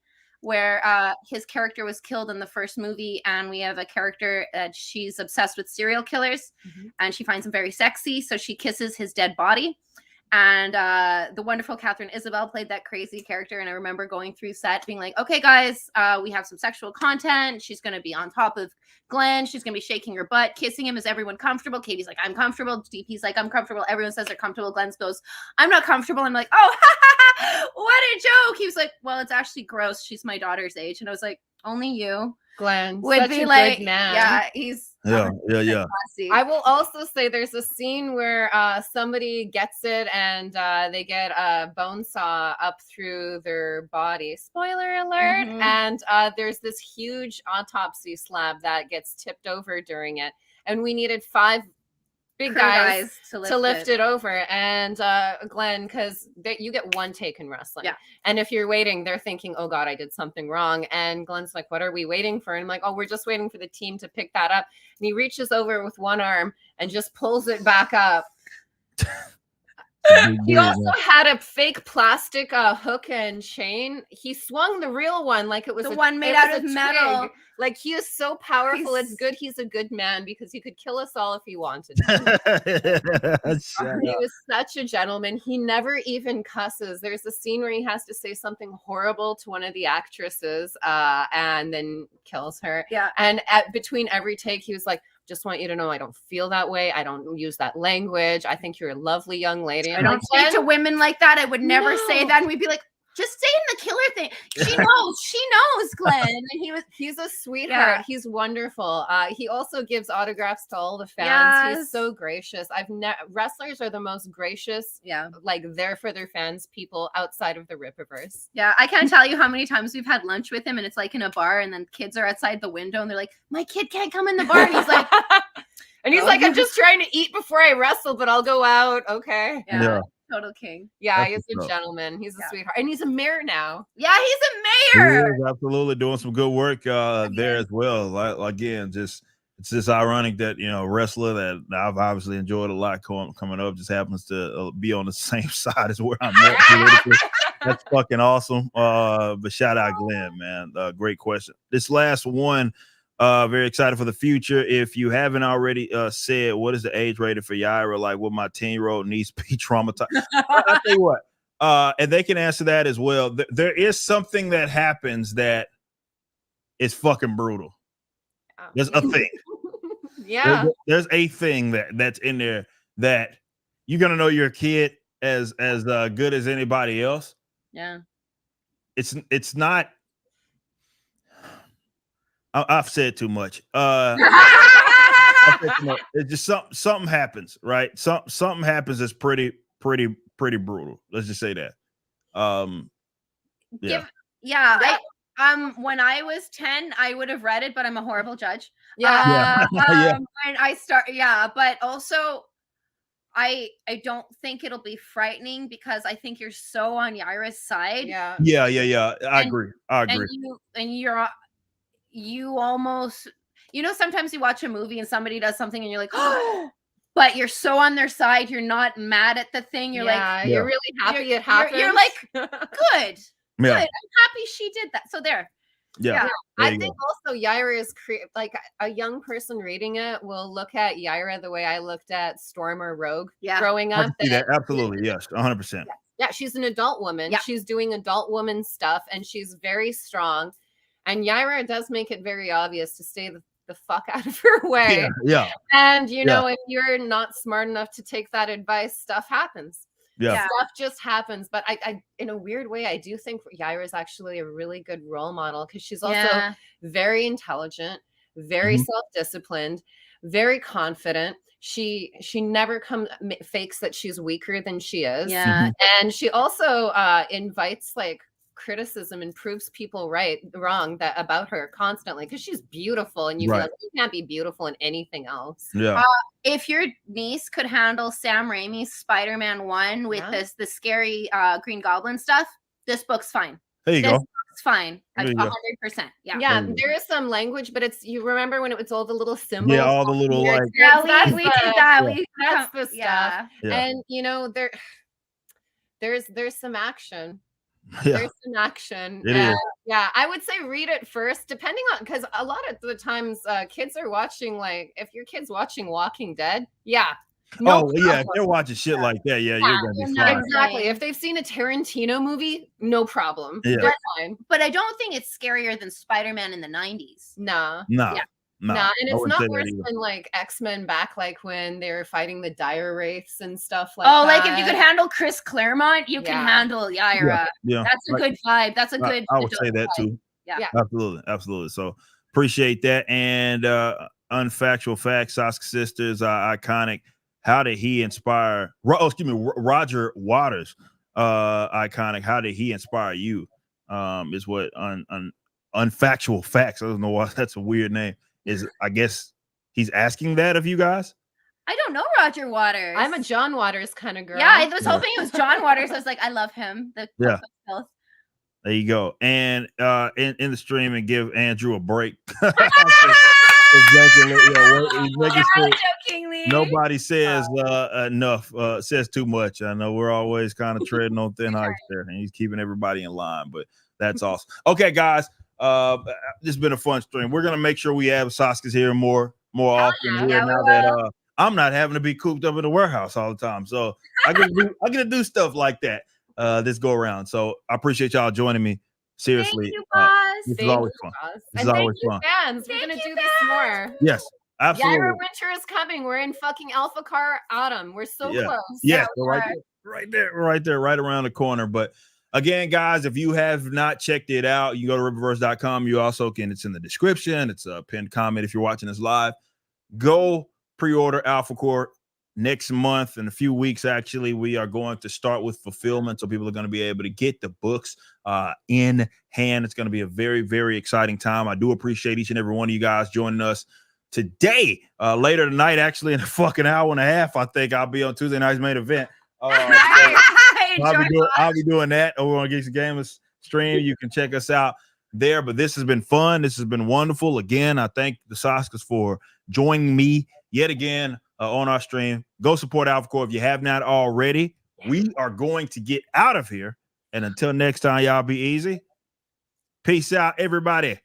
where his character was killed in the first movie, and we have a character that she's obsessed with serial killers, and she finds them very sexy, so she kisses his dead body. And the wonderful Catherine Isabel played that crazy character, and I remember going through set being like, okay guys, we have some sexual content. She's going to be on top of Glenn, she's going to be shaking her butt, kissing him. Is everyone comfortable? Katie's like, I'm comfortable. DP's like, I'm comfortable. Everyone says they're comfortable. Glenn goes, I'm not comfortable. I'm like, oh, what a joke. He was like, well, it's actually gross. She's my daughter's age. And I was like, only you, Glenn, would such be a like, good man. yeah, he's yeah. I will also say there's a scene where somebody gets it and they get a bone saw up through their body. Spoiler alert. And there's this huge autopsy slab that gets tipped over during it. And we needed 5 big guys to lift it over. And Glenn, because you get one take in wrestling. Yeah. And if you're waiting, they're thinking, oh God, I did something wrong. And Glenn's like, what are we waiting for? And I'm like, oh, we're just waiting for the team to pick that up. And he reaches over with one arm and just pulls it back up. He also had a fake plastic hook and chain. He swung the real one like it was the one made out of metal. Like, he is so powerful. It's good. He's a good man because he could kill us all if he wanted. He was such a gentleman. He never even cusses. There's a scene where he has to say something horrible to one of the actresses and then kills her. Yeah. And between every take, he was like, just want you to know I don't feel that way. I don't use that language. I think you're a lovely young lady. I don't speak to women like that. I would never say that. And we'd be like, just say in the killer thing. She knows, Glenn. And he's a sweetheart. Yeah. He's wonderful. He also gives autographs to all the fans. Yes. He's so gracious. Wrestlers are the most gracious, like there for their fans, people outside of the Rippaverse. Yeah, I can't tell you how many times we've had lunch with him, and it's like in a bar, and then kids are outside the window, and they're like, my kid can't come in the bar, and he's like, I'm just trying to eat before I wrestle, but I'll go out. Okay. Yeah. Total king. Yeah, he's a gentleman. He's a sweetheart. And he's a mayor now. Yeah, he's a mayor. He is absolutely doing some good work there as well. Again, just it's just ironic that a wrestler that I've obviously enjoyed a lot coming up just happens to be on the same side as where I'm at politically. That's fucking awesome. But shout out Glenn, man. Great question. This last one, very excited for the future. If you haven't already said, what is the age rated for Yaira? Like, will my 10-year-old niece be traumatized? I'll tell you what. And they can answer that as well. There is something that happens that is fucking brutal. There's a thing. Yeah. There's a thing that's in there that you're gonna know your kid as good as anybody else. Yeah. It's not. I've said too much. It's just something happens, right? Something happens that's pretty brutal. Let's just say that. Yeah. When I was 10, I would have read it, but I'm a horrible judge. Yeah. And but also I don't think it'll be frightening because I think you're so on Yaira's side. Yeah. I agree. And you almost, sometimes you watch a movie and somebody does something and you're like, oh, but you're so on their side. You're not mad at the thing. You're you're really happy it happened. You're like, good. Yeah. Good. I'm happy she did that. So there. Yeah. I think also Yaira is like a young person reading it will look at Yaira the way I looked at Storm or Rogue growing up. I see that. Absolutely. Yes. 100%. Yeah. She's an adult woman. Yeah. She's doing adult woman stuff and she's very strong. And Yaira does make it very obvious to stay the fuck out of her way. Yeah. And if you're not smart enough to take that advice, stuff happens. Yeah. Stuff just happens. But I in a weird way, I do think Yaira is actually a really good role model because she's also very intelligent, very self-disciplined, very confident. She never fakes that she's weaker than she is. Yeah. And she also invites like criticism and proves people wrong about her constantly because she's beautiful and you feel like you can't be beautiful in anything else. If your niece could handle Sam Raimi's Spider-Man 1 with the scary Green Goblin stuff, this book's fine. There you go. It's fine. 100%. Yeah, there is some language, but you remember when it was all the little symbols? Yeah, all the little like. Yeah, we did that. That's the stuff. Yeah. And there's some action. Yeah. There's some action. It is. Yeah, I would say read it first, depending on because a lot of the times kids are watching if your kid's watching Walking Dead, if they're watching shit like that, you're gonna be fine. Exactly. If they've seen a Tarantino movie, no problem. Yeah. They're fine. But I don't think it's scarier than Spider-Man in the 90s. No. No, and it's not worse than like X-Men back, like when they were fighting the dire wraiths and stuff like that. Like if you could handle Chris Claremont, you can handle Yaira. Yeah. That's a good vibe. That's a good. I would say that too. Yeah. Absolutely. So appreciate that. And unfactual facts, SOSKAS sisters are iconic. How did he inspire? Roger Waters, iconic. How did he inspire you? Is what unfactual facts. I don't know why that's a weird name. I guess he's asking that of you guys. I don't know Roger Waters. I'm a John Waters kind of girl. Yeah, I was hoping it was John Waters. I was like, I love him. There you go. And in the stream and give Andrew a break. Exactly. Jokingly. Nobody says enough. Says too much. I know we're always kind of treading on thin ice there, and he's keeping everybody in line. But that's awesome. Okay, guys. This has been a fun stream. We're gonna make sure we have SOSKAS here more often here now that I'm not having to be cooped up in the warehouse all the time. So I get to do stuff like that this go around. So I appreciate y'all joining me. Seriously, thank you, boss. This is always fun. This is always fun. Fans, we're gonna do this more. Yes, absolutely. Yaira winter is coming. We're in fucking Alphacore autumn. We're so close. Yeah, right there, right around the corner. But again, guys, if you have not checked it out, you go to riververse.com. You also can, it's in the description. It's a pinned comment if you're watching this live. Go pre-order Alphacore. Next month, in a few weeks, actually, we are going to start with fulfillment. So people are going to be able to get the books in hand. It's going to be a very, very exciting time. I do appreciate each and every one of you guys joining us today. Later tonight, actually, in a fucking hour and a half, I think I'll be on Tuesday night's main event. I'll be doing that over on Geeks and Gamers stream. You can check us out. there. But this has been fun. This has been wonderful. Again, I thank the SOSKAS for joining me yet again on our stream. Go support Alphacore if you have not already. We are going to get out of here. And until next time, y'all be easy. Peace out, everybody.